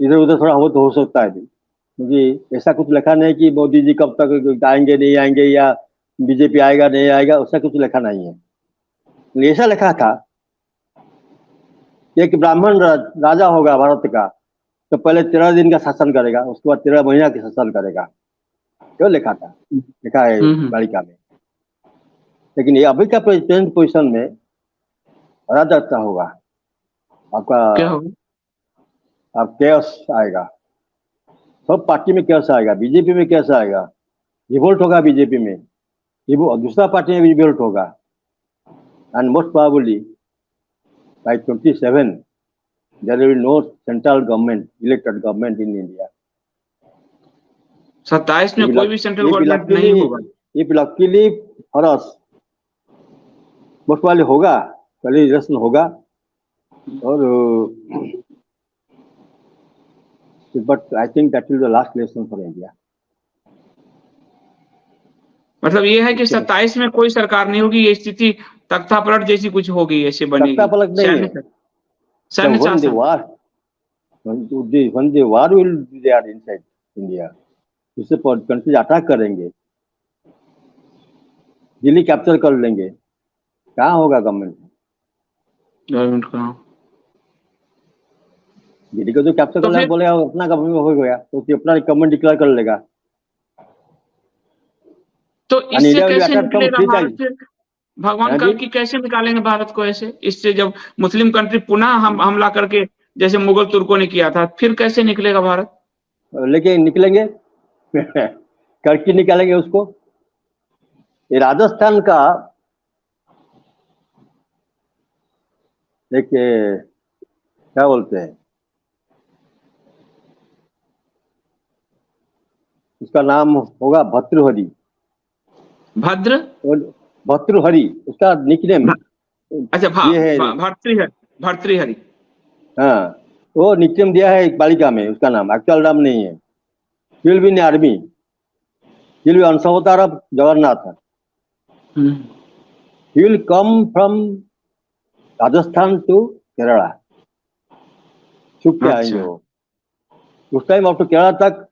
इधर उधर थोड़ा हो सकता है, क्योंकि ऐसा कुछ लिखा नहीं कि मोदी जी कब तक आएंगे नहीं आएंगे या बीजेपी आएगा नहीं आएगा, उसका कुछ लिखा नहीं है। ऐसा लिखा था एक ब्राह्मण राजा होगा भारत का, तो पहले 13 दिन का शासन करेगा, उसके बाद 13 महीना का शासन करेगा, क्यों लिखा था, लिखा है बालिका में। लेकिन ये अभी का प्रेसिडेंट पोजिशन में अराजकता होगा, आपका क्या होगा? आप कैos आएगा, सब पार्टी में कैos आएगा, बीजेपी में कैos आएगा, रिवोल्ट होगा बीजेपी में, दूसरा पार्टी में भी रिवोल्ट होगा, and most probably by 27 there will be no central government, elected government in India. 27 में कोई भी सेंट्रल गवर्नमेंट नहीं होगा। If luckily for us, most probably होगा, कल इलेक्शन होगा, और but I think that will be the last election for India. मतलब ये है कि 27 में कोई सरकार नहीं होगी, ये स्थिति तख्तापलट जैसी कुछ होगी, ऐसे बनेगी। तख्तापलट नहीं है, सैन्य शासन। when the war will be there inside India, उससे कंट्रीज अटैक करेंगे, दिल्ली कैप्चर कर लेंगे, कहाँ होगा गवर्नमेंट कहाँ? दिल्ली को जो कैप्चर कर लेगा, बोलेगा अपना गवर्नमेंट हो गया, तो अपना गवर्नमेंट डिक्लेयर कर लेगा। तो इससे कैसे निकलेगा भारत? भगवान कल की कैसे निकालेंगे भारत को ऐसे? इससे जब मुस्लिम कंट्री पुनः हमला करके, जैसे मुगल तुर्कों ने किया था, फिर कैसे निकलेगा भारत? लेकिन निकलेंगे करके निकालेंगे उसको। ये राजस्थान का एक क्या बोलते हैं, उसका नाम होगा भर्तृहरि। भर्तृहरि उसका निकनेम। अच्छा, भर्तृहरि। हाँ, वो निकनेम दिया है एक बालिका में, उसका नाम एक्चुअल नाम नहीं है। He will be in army, he will be अंशावतार of Jagannath. He will come from Rajasthan to Kerala, छुप के आएंगे वो। उस टाइम अप टू केरला तक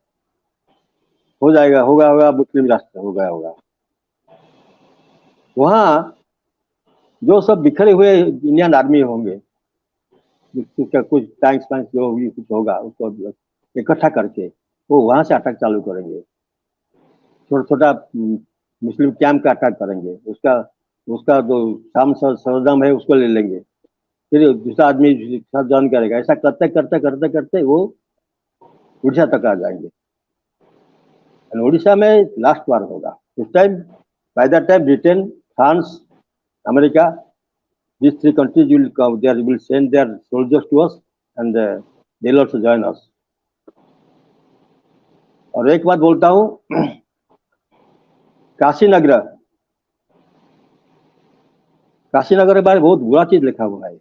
हो जाएगा, होगा मुस्लिम राष्ट्र हो गया होगा। वहाँ जो सब बिखरे हुए इंडियन आर्मी होंगे, कुछ टैंक्स जो होगी, कुछ होगा, उसको इकट्ठा करके वो वहां से अटैक चालू करेंगे। छोटा छोटा मुस्लिम कैंप का अटैक करेंगे, उसका जो शाम सरदम है उसको ले लेंगे, फिर दूसरा आदमी साथ ज्वाइन करेगा। ऐसा करते करते करते करते वो उड़ीसा तक आ जाएंगे। उड़ीसा में लास्ट वार होगा। उस time by that time Britain, France, America, these three countries will come, they will send their soldiers to us and they'll also join us. और एक बात बोलता हूँ, काशीनगर के बारे में बहुत बुरा चीज लिखा हुआ है।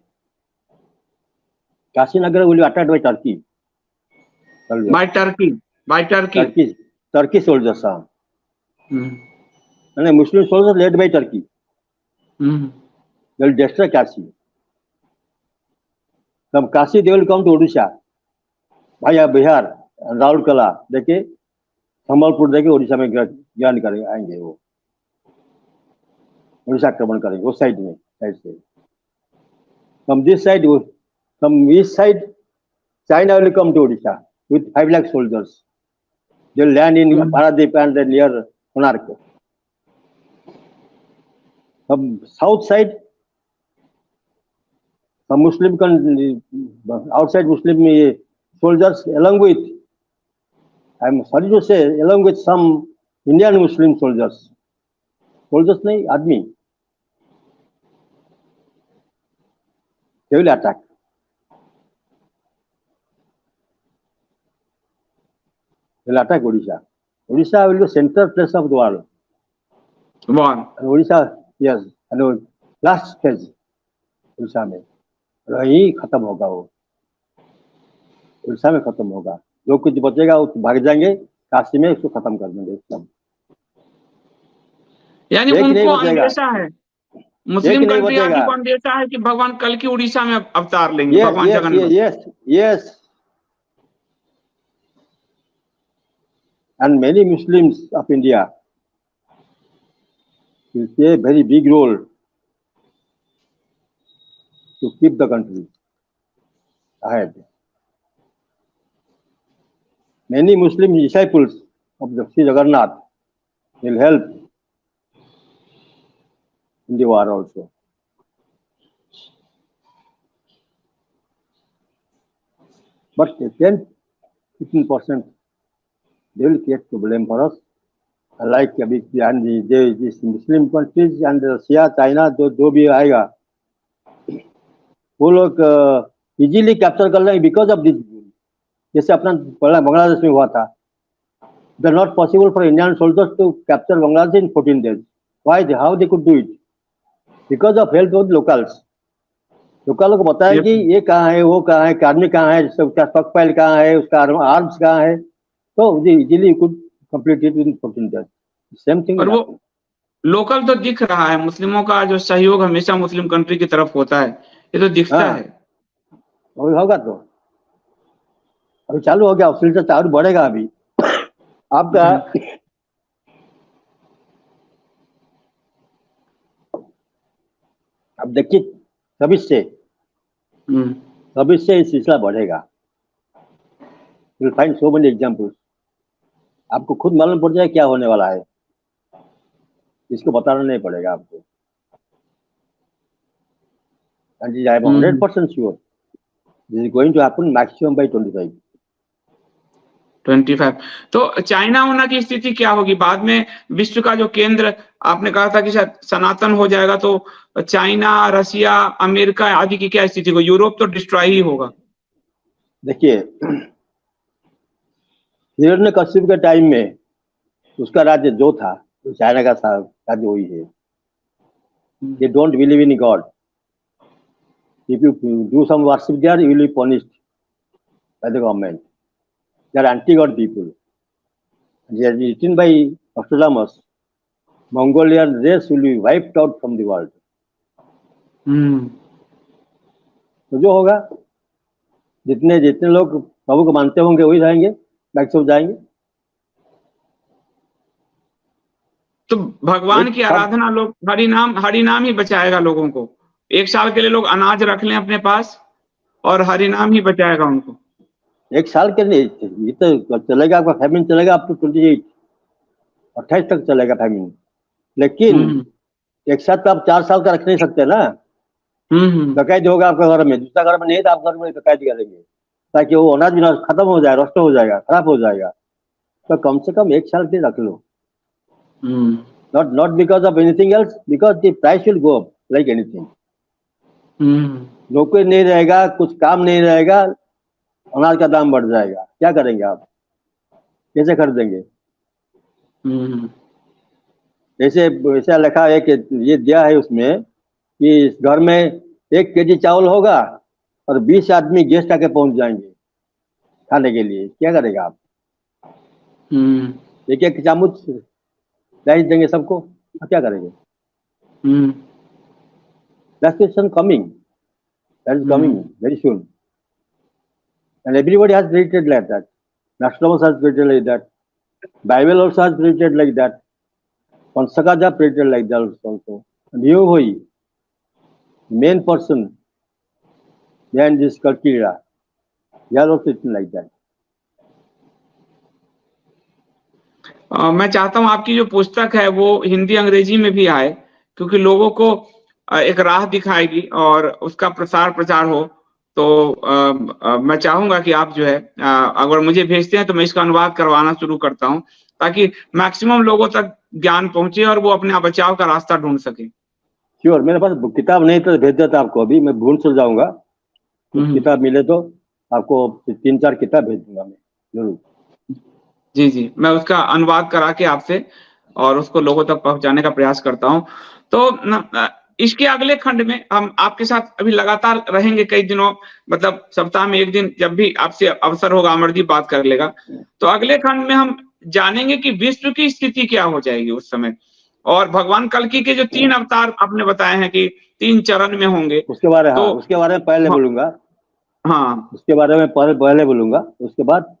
Kashinagar will be attacked by Turkey. Turkey soldiers, हाँ। Muslim soldiers led by Turkey. They will destroy Kashi. From Kashi they will come to Odisha, via Bihar, Rourkela देके, संबलपुर देके ओडिशा में ज्वाइन करेंगे, आएंगे वो ओडिशा आक्रमण करेंगे उस साइड से। From this side, from east side, China will come to Odisha with 5 lakh soldiers. They will land in Paradip and near Konark. From south side, some Muslim outside Muslim soldiers along with, I'm sorry to say, along with some Indian Muslim soldiers नहीं, आदमी, they will attack. They will attack Odisha. Odisha will be the center place of the world. वाह, And Odisha, yes, and last phase Orissa में वही खत्म होगा, वो उड़ीसा में खत्म होगा, जो कुछ बचेगा वो भाग जाएंगे काशी में, उसको खत्म कर देंगे सब। यानी एक नहीं उनको बचेगा, अंदेशा है, मुस्लिम एक नहीं कंट्री बचेगा। को अंदेशा है कि भगवान कल की उड़ीसा में अवतार लेंगे, Yes, भगवान yes, Jagannath. yes, yes. And many Muslims of India will play a very big role to keep the country ahead. Many Muslim disciples of the Sri Jagannath will help in the war also. But 10-15% they will create problem for us. Like अभी and these Muslim countries and Russia, China जो भी आएगा, वो लोग easily capture कर लेंगे because of this. जैसे अपना बांग्लादेश में हुआ था, it is not possible for Indian soldiers to capture Bangladesh in 14 days. Why, how they could do it? Because of help of locals. Local को बताया कि ये कहाँ है, वो कहाँ है, आर्मी कहाँ है, उसका स्टॉक फाइल कहाँ है, उसका आर्म्स कहाँ है, तो easily could complete it in 14 days. Same thing. और वो लोकल तो दिख रहा है, मुस्लिमों का जो सहयोग हमेशा मुस्लिम कंट्री की तरफ होता है, ये तो दिखता है। होगा तो अभी चालू हो गया, सिलसिला चालू बढ़ेगा अभी आपका। अब देखिए 26 से ये सिलसिला बढ़ेगा। You'll find so many examples. आपको खुद मालूम पड़ जाए क्या होने वाला है, इसको बताना नहीं पड़ेगा आपको। And I am 100% sure this is going to happen maximum by 25. तो चाइना होना की स्थिति क्या होगी बाद में? विश्व का जो केंद्र आपने कहा था कि सनातन हो जाएगा, तो चाइना, रसिया, अमेरिका आदि की क्या स्थिति होगी? यूरोप तो डिस्ट्रॉय ही होगा। देखिए हिरण्यकश्यप के टाइम में उसका राज्य जो था, तो चाइना का राज्य वही है। They don't believe in God. If you do some worship there, you will be punished by the government. They are anti-God people. They are written by Nostradamus. Mongolian race will be wiped out from the world. तो जो होगा, जितने जितने लोग प्रभु को मानते होंगे वही रहेंगे, बाकी सब जाएंगे। तो भगवान की आराधना, लोग हरिनाम ही बचाएगा लोगों को। 1 साल के लिए लोग अनाज रख लें अपने पास और हरिनाम ही बचाएगा उनको। 1 साल के लिए ये तो चलेगा, आपका फैमिन चलेगा अब तो 28 तक चलेगा फैमिन। लेकिन एक साथ तो आप 4 साल का रख नहीं सकते ना। डकैती होगा आपके घर में, दूसरा घर में नहीं तो आप घर में डकैती करेंगे ताकि वो अनाज भी खत्म हो जाए, नष्ट हो जाएगा, खराब हो जाएगा। तो कम से कम 1 साल के लिए रख लो। not because of anything else, because the price will go up like anything. नौकरी नहीं रहेगा, कुछ काम नहीं रहेगा, अनाज का दाम बढ़ जाएगा, क्या करेंगे आप? कैसे खरीदेंगे? ऐसे ऐसा लिखा है कि ये दिया है उसमें कि इस घर में 1 kg चावल होगा और 20 आदमी गेस्ट आके पहुंच जाएंगे खाने के लिए, क्या करेगा आप? 1-1 चामच राइस देंगे सबको, क्या करेंगे? That is coming. That is coming very soon. And everybody has treated like that. Nostradamus has treated like that. Bible also has treated like that. Pansakaja treated like that also. And you, main person behind this Kalkira, they are also treated like that. मैं चाहता हूं आपकी जो पुस्तक है वो हिंदी अंग्रेजी में भी आए, क्योंकि लोगों को एक राह दिखाएगी और उसका प्रसार प्रचार हो, तो मैं चाहूंगा कि आप जो है अगर मुझे भेजते हैं तो मैं इसका अनुवाद करवाना शुरू करता हूँ, ताकि मैक्सिमम लोगों तक ज्ञान पहुंचे और वो अपने बचाव का रास्ता ढूंढ सके। श्योर, मेरे पास किताब नहीं तो भेज देता आपको, अभी मैं ढूंढ से जाऊंगा, कुछ किताब मिले तो आपको 3-4 किताब भेज दूंगा मैं जरूर। जी जी, मैं उसका अनुवाद करा के आपसे और उसको लोगों तक पहुंचाने का प्रयास करता हूँ। तो इसके अगले खंड में हम आपके साथ अभी लगातार रहेंगे कई दिनों, मतलब सप्ताह में 1 दिन जब भी आपसे अवसर होगा अमरदीप बात कर लेगा। तो अगले खंड में हम जानेंगे कि विश्व की स्थिति क्या हो जाएगी उस समय, और भगवान कल्कि के जो 3 अवतार आपने बताए हैं कि 3 चरण में होंगे। उसके बारे तो उसके बारे में पहले हाँ, बोलूंगा। हाँ। उसके बारे में पहले बोलूंगा, उसके बाद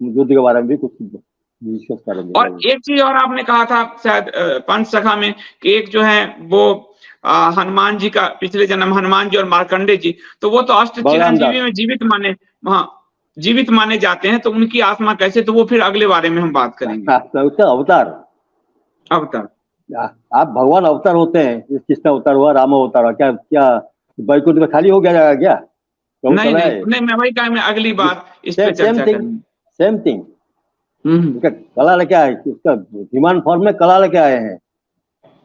युद्ध के बारे में भी कुछ डिस्कस करेंगे और जरूर। एक चीज और आपने कहा था शायद पंचसखा में, कि एक जो है वो हनुमान जी का पिछले जन्म, हनुमान जी और मार्कंडे जी, तो वो तो अष्ट बलराम दास। चिरंजीवी में जीवित माने, हाँ, जीवित माने जाते हैं, तो उनकी आत्मा कैसे, तो वो फिर अगले बारे में हम बात करेंगे। उसका अवतार, अवतार। आप भगवान अवतार होते हैं, कृष्ण अवतार हुआ, राम अवतार हुआ, क्या क्या वैकुंठ में खाली हो गया जाएगा क्या? प्रभु नहीं चला नहीं है। नहीं, मैं वही कहा, मैं अगली बार इस पे सेम चर्चा थिंग, करेंगे। Same thing. हम्म उसका कला लेके आए, उसका ह्यूमन फॉर्म में कला लेके आए हैं।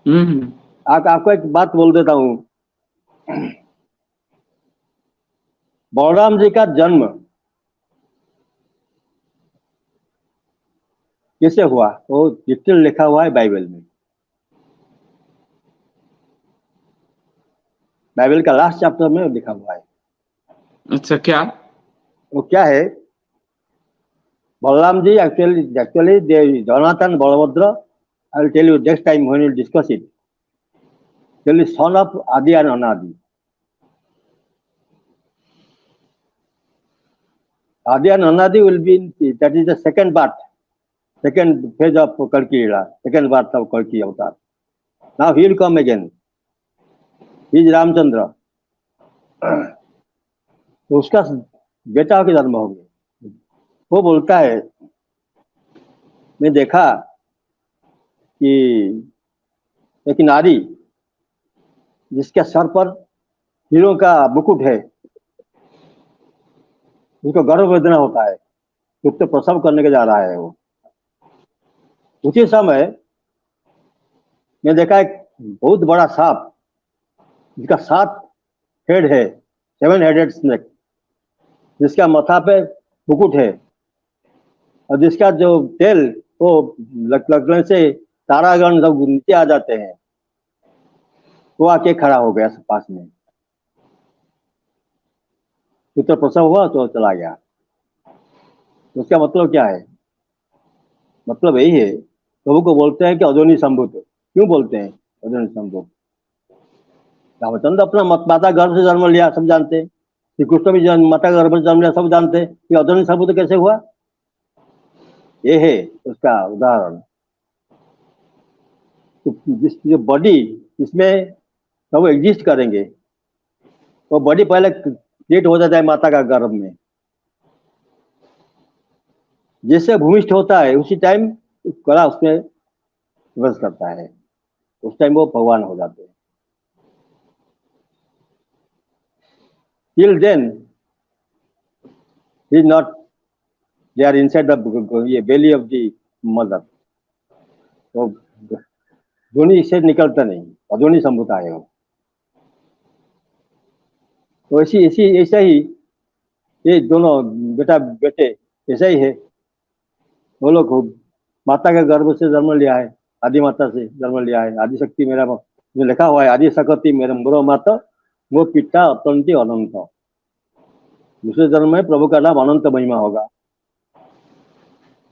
हम्म आपको एक बात बोल देता हूँ, बलराम जी का जन्म कैसे हुआ वो डिटेल लिखा हुआ है बाइबल में। बाइबल का लास्ट चैप्टर में लिखा हुआ है। अच्छा, क्या? वो क्या है? Balram ji actually Jonathan Balabhadra, I will tell you next time when we discuss it. Actually, son of Adi and Anadi. Adi and Anadi will be that is the second part, second phase of Kalki Lila, second part of Kalki Avatar. Now he will come again. He is Ramchandra. तो उसका बेटा के जन्म हो गए। वो बोलता है, मैं देखा कि एक नारी जिसके सर पर हीरो का मुकुट है, उसको गर्भ वेदना होता है, तो प्रसव करने के जा रहा है वो। उसी समय मैं देखा एक बहुत बड़ा सांप, जिसका 7 हेड है, 7 हेडेड स्नेक, जिसका माथा पे मुकुट है और जिसका जो तेल वो लगने से तारागण सब नीचे आ जाते हैं। वो आके खड़ा हो गया पास में, पुत्र प्रसव हुआ तो चला गया। उसका मतलब क्या है? मतलब यही है, प्रभु को बोलते हैं कि अजोनी संभूत। क्यों बोलते हैं अजोनी संभूत? रामचंद्र अपना माता गर्भ से जन्म लिया, सब जानते हैं। श्री कृष्ण भी माता गर्भ से जन्म लिया, सब जानते हैं। कि अजोनी संभूत कैसे हुआ? ये है उसका उदाहरण। तो जो बॉडी जिसमें सब एग्जिस्ट करेंगे, वो बॉडी पहले क्रिएट हो जाता है माता का गर्भ में। जैसे भूमिष्ठ होता है उसी टाइम कला उसमें निवास करता है, उस टाइम वो भगवान हो जाते हैं। Till then, he is not. They are inside the belly of the mother. तो जोनी से निकलता नहीं, अजोनी संभूत है वो। तो ऐसा ही ये दोनों बेटा बेटे ऐसा ही है। वो लोग माता के गर्भ से जन्म लिया है, आदि माता से जन्म लिया है। आदि शक्ति मेरा जो लिखा हुआ है, आदि शक्ति मेरा मोरो माता वो पिता अत्यंत अनंत। दूसरे जन्म में प्रभु का नाम अनंत महिमा होगा।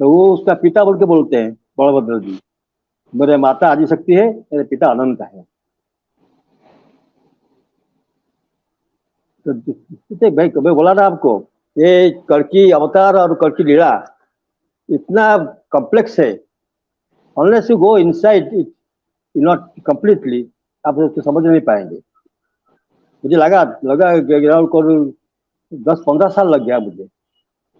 तो वो उसका पिता बोल के बोलते हैं बलभद्र जी, मेरे माता आदि शक्ति है, मेरे पिता अनंत है। तो भाई कभी बोला ना आपको, ये कल्कि अवतार और कल्कि लीला इतना कॉम्प्लेक्स है। Unless you go inside it, not completely, आप उसको समझ नहीं पाएंगे। मुझे लगा 10-15 साल लग गया मुझे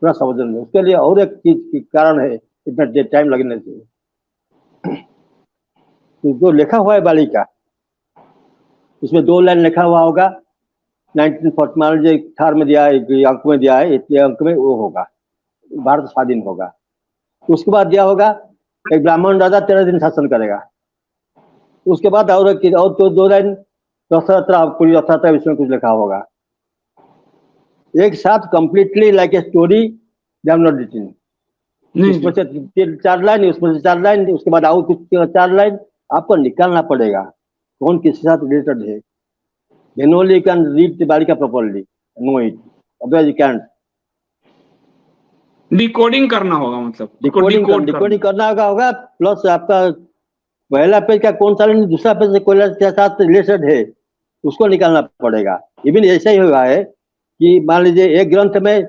पूरा समझने में। उसके लिए और एक चीज की कारण है इतना टाइम लगने से, जो लिखा हुआ है बालिका, उसमें 2 लाइन लिखा हुआ होगा 1940 मान लीजिए 18 में दिया है, अंक में दिया है, इतने अंक में वो होगा, भारत स्वाधीन होगा। उसके बाद दिया होगा एक ब्राह्मण राजा 13 दिन शासन करेगा। उसके बाद और तो 2 लाइन पूरी रथयात्रा इसमें कुछ लिखा होगा। एक साथ completely like a story they have not written. नहीं उसमें से 4 लाइन, उसमें से 4 लाइन, उसके बाद और कुछ 4 लाइन आपको निकालना पड़ेगा कौन किसके साथ रिलेटेड है। then only you can read the Balika properly, know it, otherwise you can't। Decoding करना होगा, मतलब डिकोडिंग करना होगा। प्लस आपका पहला पेज का कौन सा लाइन दूसरा पेज से कोई के साथ रिलेटेड है उसको निकालना पड़ेगा। इवन ऐसा ही हुआ है कि मान लीजिए एक ग्रंथ में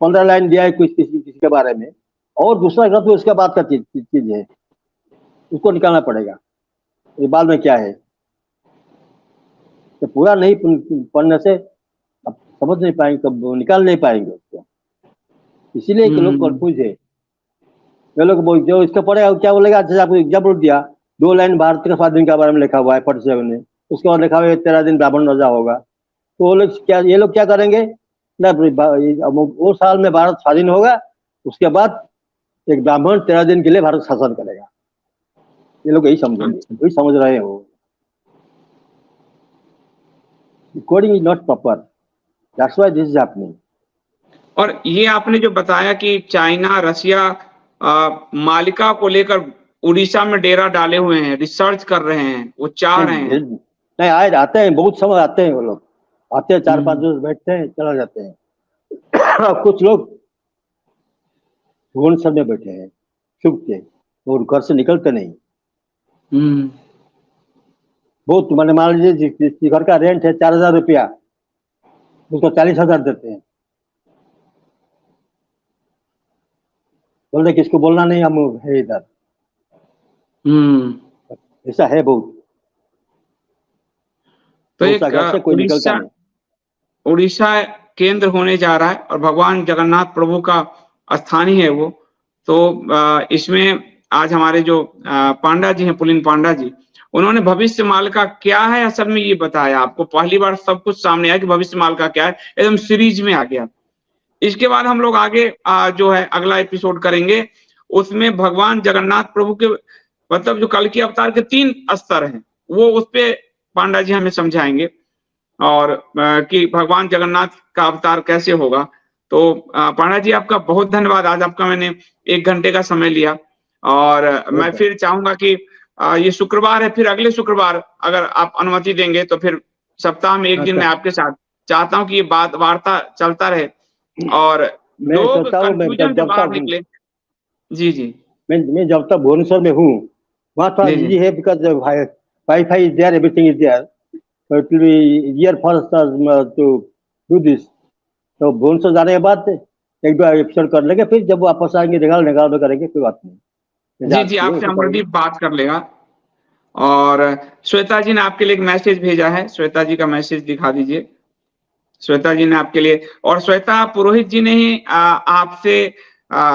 15 लाइन दिया है कुछ किसी के बारे में, और दूसरा ग्रंथ में उसके बाद का चीज है, उसको निकालना पड़ेगा। ये बाद में क्या है तो पूरा नहीं पढ़ने से आप समझ नहीं पाएंगे, कब निकाल नहीं पाएंगे उसको। इसीलिए कि लोग कंफ्यूज है। ये लोग जो इसका पढ़ेगा क्या बोलेगा, जैसे आपको एग्जाम्पल दिया 2 लाइन भारत के स्वाधीन के बारे में लिखा हुआ है 47 में, उसके बाद लिखा हुआ है 13 दिन ब्राह्मण राजा होगा। तो वो लोग क्या, ये लोग क्या करेंगे ना, वो साल में भारत स्वाधीन होगा, उसके बाद एक ब्राह्मण 13 दिन के लिए भारत शासन करेगा। ये लोग यही समझेंगे, वही समझ रहे हो। Coding is not proper, that's why this is happening. और ये आपने जो बताया कि चाइना रसिया मालिका को लेकर उड़ीसा में डेरा डाले हुए हैं, रिसर्च कर रहे हैं, वो चाह रहे हैं। नहीं आते हैं, बहुत समय आते हैं, वो लोग आते हैं 4-5 दिन बैठते हैं चला जाते हैं। कुछ लोग भुवनेश्वर में बैठे हैं चुप के, और घर से निकलते नहीं। बहुत मैंने मान लीजिए जिस घर का रेंट है 4,000 रुपया, उसको 40,000 देते हैं। बोलते किसको बोलना नहीं, हम है इधर। ऐसा है बहुत। तो एक उड़ीसा केंद्र होने जा रहा है और भगवान जगन्नाथ प्रभु का स्थान ही है वो। तो इसमें आज हमारे जो पांडा जी हैं, पुलिन पांडा जी, उन्होंने भविष्य माल का क्या है असल में ये बताया। आपको पहली बार सब कुछ सामने आया कि भविष्य माल का क्या है, एकदम सीरीज में आ गया। इसके बाद हम लोग आगे जो है अगला एपिसोड करेंगे, उसमें भगवान जगन्नाथ प्रभु के मतलब जो कल की अवतार के 3 स्तर हैं, वो उस पे पांडा जी हमें समझाएंगे, और कि भगवान जगन्नाथ का अवतार कैसे होगा। तो पांडा जी आपका बहुत धन्यवाद, आज आपका मैंने 1 घंटे का समय लिया। और मैं फिर चाहूंगा कि ये शुक्रवार है, फिर अगले शुक्रवार अगर आप अनुमति देंगे तो फिर सप्ताह में 1 दिन मैं आपके साथ चाहता हूँ कि ये बात वार्ता चलता रहे और लोग कंफ्यूजन से बाहर निकले। जी जी, मैं जब तक भुवनेश्वर में हूँ वहाँ थोड़ा इजी है, because wifi is there, everything is there, so it will be easier for us to do this। तो भुवनेश्वर जाने के बाद 1-2 एपिसोड कर लेंगे, फिर जब वापस आएंगे निकाल में करेंगे, कोई बात नहीं। जी जी, आपसे अमरदीप बात कर लेगा। और श्वेता जी ने आपके लिए एक मैसेज भेजा है, श्वेता जी का मैसेज दिखा दीजिए। श्वेता जी ने आपके लिए, और श्वेता पुरोहित जी ने ही आपसे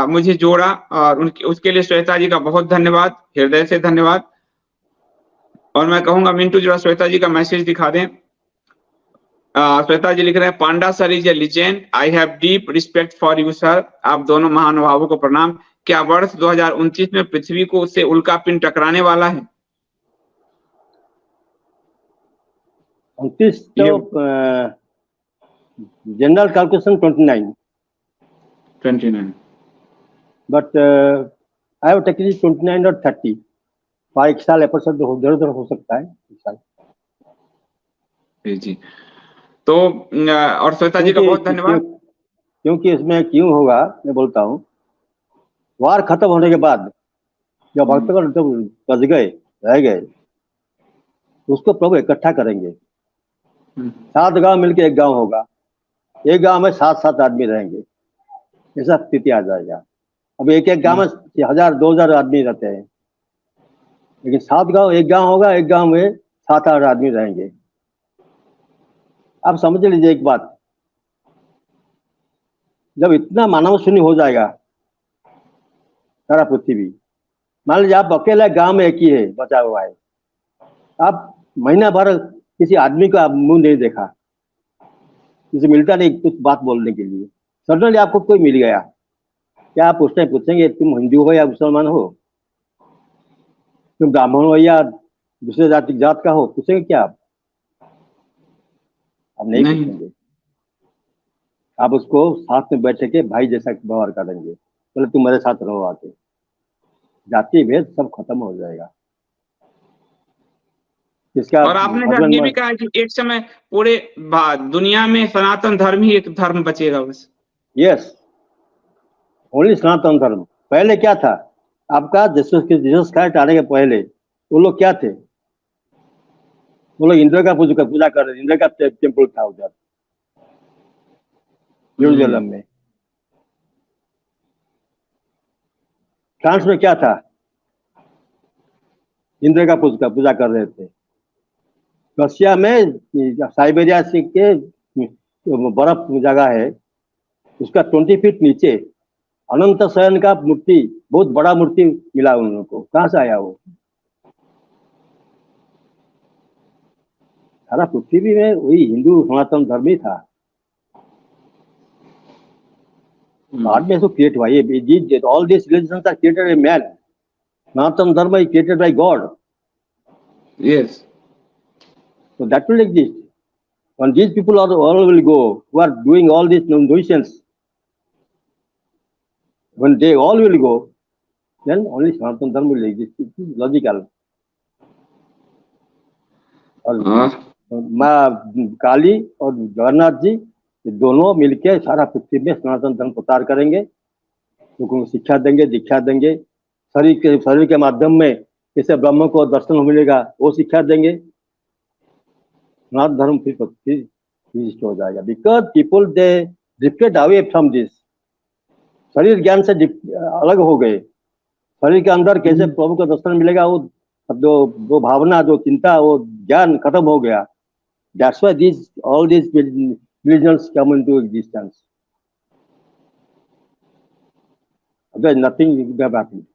मुझे जोड़ा, और उसके लिए श्वेता जी का बहुत धन्यवाद, हृदय से धन्यवाद। और मैं कहूंगा मिंटू जरा श्वेता जी का मैसेज दिखा दें। श्वेता जी लिख रहे हैं, Panda sir is a legend, I have deep respect for you sir. आप दोनों महानुभावों को प्रणाम। क्या वर्ष 2029 में पृथ्वी को उससे उल्का पिंड टकराने वाला है? 29 तो general calculation 29 but I have taken 29 और 30। 1 साल एपिसोड इधर उधर हो सकता है 1 साल। जी, तो और श्वेता जी का बहुत धन्यवाद। क्योंकि इसमें क्यों होगा मैं बोलता हूँ, वार खत्म होने के बाद जब भक्तगण जब बच गए रह गए, उसको प्रभु इकट्ठा करेंगे। 7 गांव मिलकर 1 गांव होगा, 1 गांव में 7-7 आदमी रहेंगे, ऐसा स्थिति आ जाएगा। अब एक गांव में 1000-2000 आदमी रहते हैं, लेकिन 7 गांव 1 गांव होगा, 1 गांव में 7-8 आदमी रहेंगे। आप समझ लीजिए एक बात, जब इतना मानव शून्य हो जाएगा सारा पृथ्वी, मान लीजिए आप अकेला गांव में एक ही है बचा हुआ है, आप महीना भर किसी आदमी का मुंह नहीं देखा, किसी मिलता नहीं कुछ बात बोलने के लिए। सडनली आपको कोई मिल गया, क्या आप उस टाइम पूछेंगे तुम हिंदू हो या मुसलमान हो, तुम ब्राह्मण हो या दूसरे जात का हो, पूछेंगे क्या आप नहीं नहीं। पूछेंगे। आप उसको साथ में बैठे के भाई जैसा व्यवहार करेंगे, बोले तुम मेरे साथ रहो आके, जाति भेद सब खत्म हो जाएगा। इसका और आपने सर भगवान ये भी कहा कि एक समय पूरे दुनिया में सनातन धर्म ही एक धर्म बचेगा बस। यस, ओनली सनातन धर्म। पहले क्या था आपका, जीसस क्राइस्ट आने के पहले वो लोग क्या थे, वो लोग इंद्र का पूजा कर रहे थे, इंद्र का टेम्पल था उधर यरूशलेम में। फ्रांस में क्या था, इंद्र का पूजा कर रहे थे। रशिया में साइबेरिया से के बर्फ जगह है, उसका 20 फीट नीचे अनंत शयन का मूर्ति, बहुत बड़ा मूर्ति मिला उन लोगों को। कहाँ से आया वो? सारा पृथ्वी में वही हिंदू सनातन धर्म ही था। बाद में क्रिएट हुआ ये, all this religions are created by man, Sanatan Dharma is created by God. Yes. So that will exist. When these people are all will go, who are doing all these nuisance, when they all will go, then only Sanatan Dharma will exist. It is logical. और माँ काली और जगन्नाथ जी ये दोनों मिलके सारा पृथ्वी में सनातन धर्म प्रचार करेंगे, लोगों को शिक्षा देंगे, दीक्षा देंगे, शरीर के माध्यम में जैसे ब्रह्म को दर्शन मिलेगा वो शिक्षा देंगे, सनातन धर्म फिर हो जाएगा। Because people they drifted away from this, शरीर ज्ञान से अलग हो गए। शरीर के अंदर कैसे प्रभु का दर्शन मिलेगा, वो भावना, जो चिंता, वो ज्ञान खत्म हो गया। That's why all these religions come into existence. Otherwise, nothing would have happened.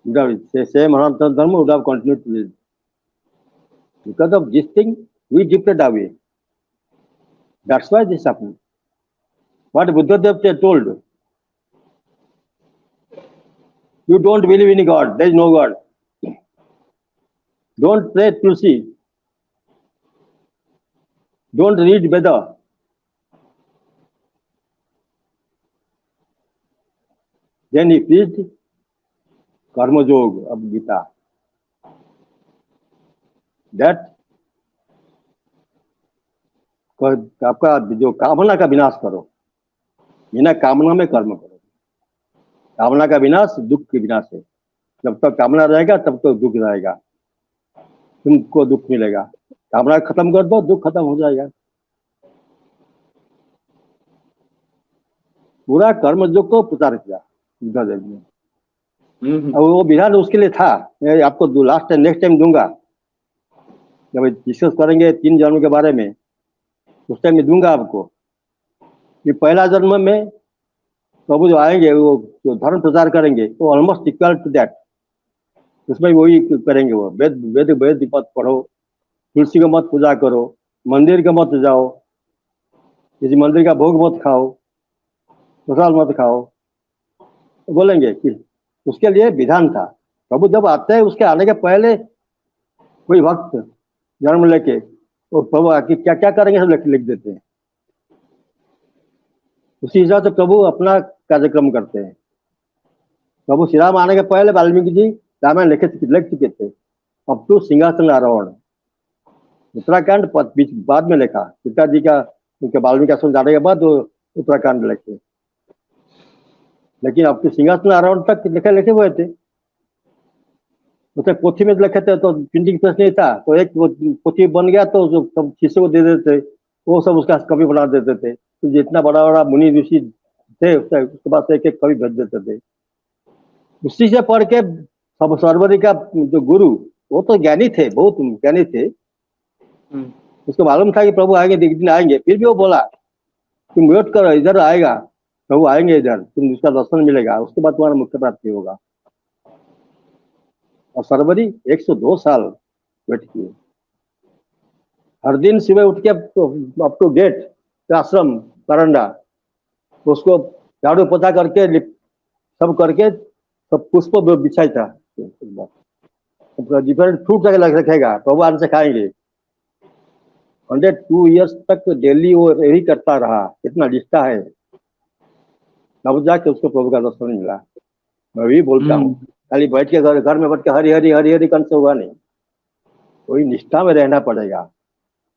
The same Sanatana Dharma would have continued to live. Because of this thing, we drifted away. That's why this happened. What Buddha told, you don't believe in God, there is no God. Don't pray Tulsi. Don't read Veda. Then he preached Karma Yoga of Gita. That आपका जो कामना का विनाश करो, बिना कामना में कर्म करो। कामना का विनाश दुख के विनाश है। जब तक कामना रहेगा तब तक दुख रहेगा, तुमको दुख मिलेगा। कामना खत्म कर दो, दुख खत्म हो जाएगा। पूरा कर्म योग को प्रचार किया बुद्धदेव ने। और वो विधान उसके लिए था। मैं आपको लास्ट टाइम नेक्स्ट टाइम दूंगा, जब डिस्कस करेंगे 3 जन्म के बारे में, उस टाइम में दूंगा आपको कि पहला जन्म में प्रभु जो आएंगे, वो जो धर्म प्रचार करेंगे वो ऑलमोस्ट इक्वल टू दैट। उसमें वही करेंगे, वो वेद मत पढ़ो, तुलसी का मत पूजा करो, मंदिर का मत जाओ, किसी मंदिर का भोग मत खाओ, प्रसाद मत खाओ, तो बोलेंगे कि उसके लिए विधान था। प्रभु जब आते हैं उसके आने के पहले कोई भक्त जन्म लेके तो प्रभु आके क्या क्या करेंगे सब लिख देते हैं। उसी हिसाब से प्रभु अपना कार्यक्रम करते हैं। प्रभु श्री राम आने के पहले वाल्मीकि जी रामायण लिख चुके थे, अब तो सिंहासन आरोहण उत्तराखंड बाद में लिखा। पिताजी का उनके वाल्मीकि आश्रम जाने के बाद वो उत्तराखंड लिखे, लेकिन अब तो सिंहासन आरोहण तक लिखे हुए थे। उसे पोथी में लिखे थे तो प्रिंटिंग प्रेस नहीं था, तो एक पोथी बन गया तो सब शिष्य को दे देते, वो सब उसका कवि बना देते थे। तो जितना बड़ा बड़ा मुनि ऋषि थे उसके बाद एक एक कवि भेज देते थे। उसी से पढ़ के सब सर्वरी का जो गुरु, वो तो ज्ञानी थे, बहुत ज्ञानी थे। उसको मालूम था कि प्रभु आएंगे, एक दिन आएंगे। फिर भी वो बोला तुम वेट करो, इधर आएगा प्रभु, आएंगे इधर, तुम उसका दर्शन मिलेगा, उसके बाद तुम्हारा मुख्य प्राप्ति होगा। और सर्वरी 102 साल वेट किए। हर दिन सुबह उठ के अप टू गेट आश्रम बरामदा उसको झाड़ू पोछा करके सब करके सब पुष्प बिछाई था। डिफरेंट फ्रूट रखेगा भगवान से खाएंगे। 102 ईयर्स तक डेली वो यही करता रहा, कितना निष्ठा है। तब जाके उसको प्रभु का दर्शन मिला। मैं भी बोलता हूँ खाली बैठ के घर में बैठ के हरी हरी हरी हरी कन से होगा नहीं, कोई निष्ठा में रहना पड़ेगा।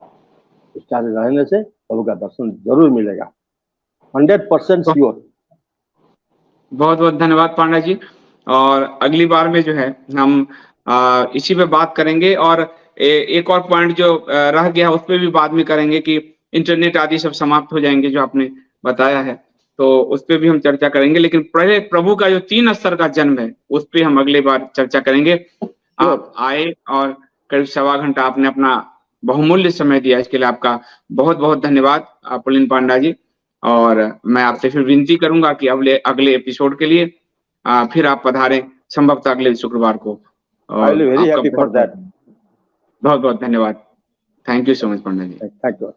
निष्ठा में रहने से प्रभु का दर्शन जरूर मिलेगा, 100% श्योर। बहुत बहुत धन्यवाद पांडा जी। और अगली बार में जो है हम इसी पे बात करेंगे, और एक और पॉइंट जो रह गया उस पर भी बाद में करेंगे कि इंटरनेट आदि सब समाप्त हो जाएंगे जो आपने बताया है, तो उस पर भी हम चर्चा करेंगे। लेकिन पहले प्रभु का जो 3 स्तर का जन्म है उस पर हम अगली बार चर्चा करेंगे। आप आए और करीब 1.25 घंटा आपने अपना बहुमूल्य समय दिया, इसके लिए आपका बहुत बहुत धन्यवाद पुलिन पांडा जी। और मैं आपसे फिर विनती करूंगा कि अगले एपिसोड के लिए फिर आप पधारें, संभवतः अगले शुक्रवार को। I will very happy for that. बहुत बहुत धन्यवाद। Thank you so much Panda ji. Thank you.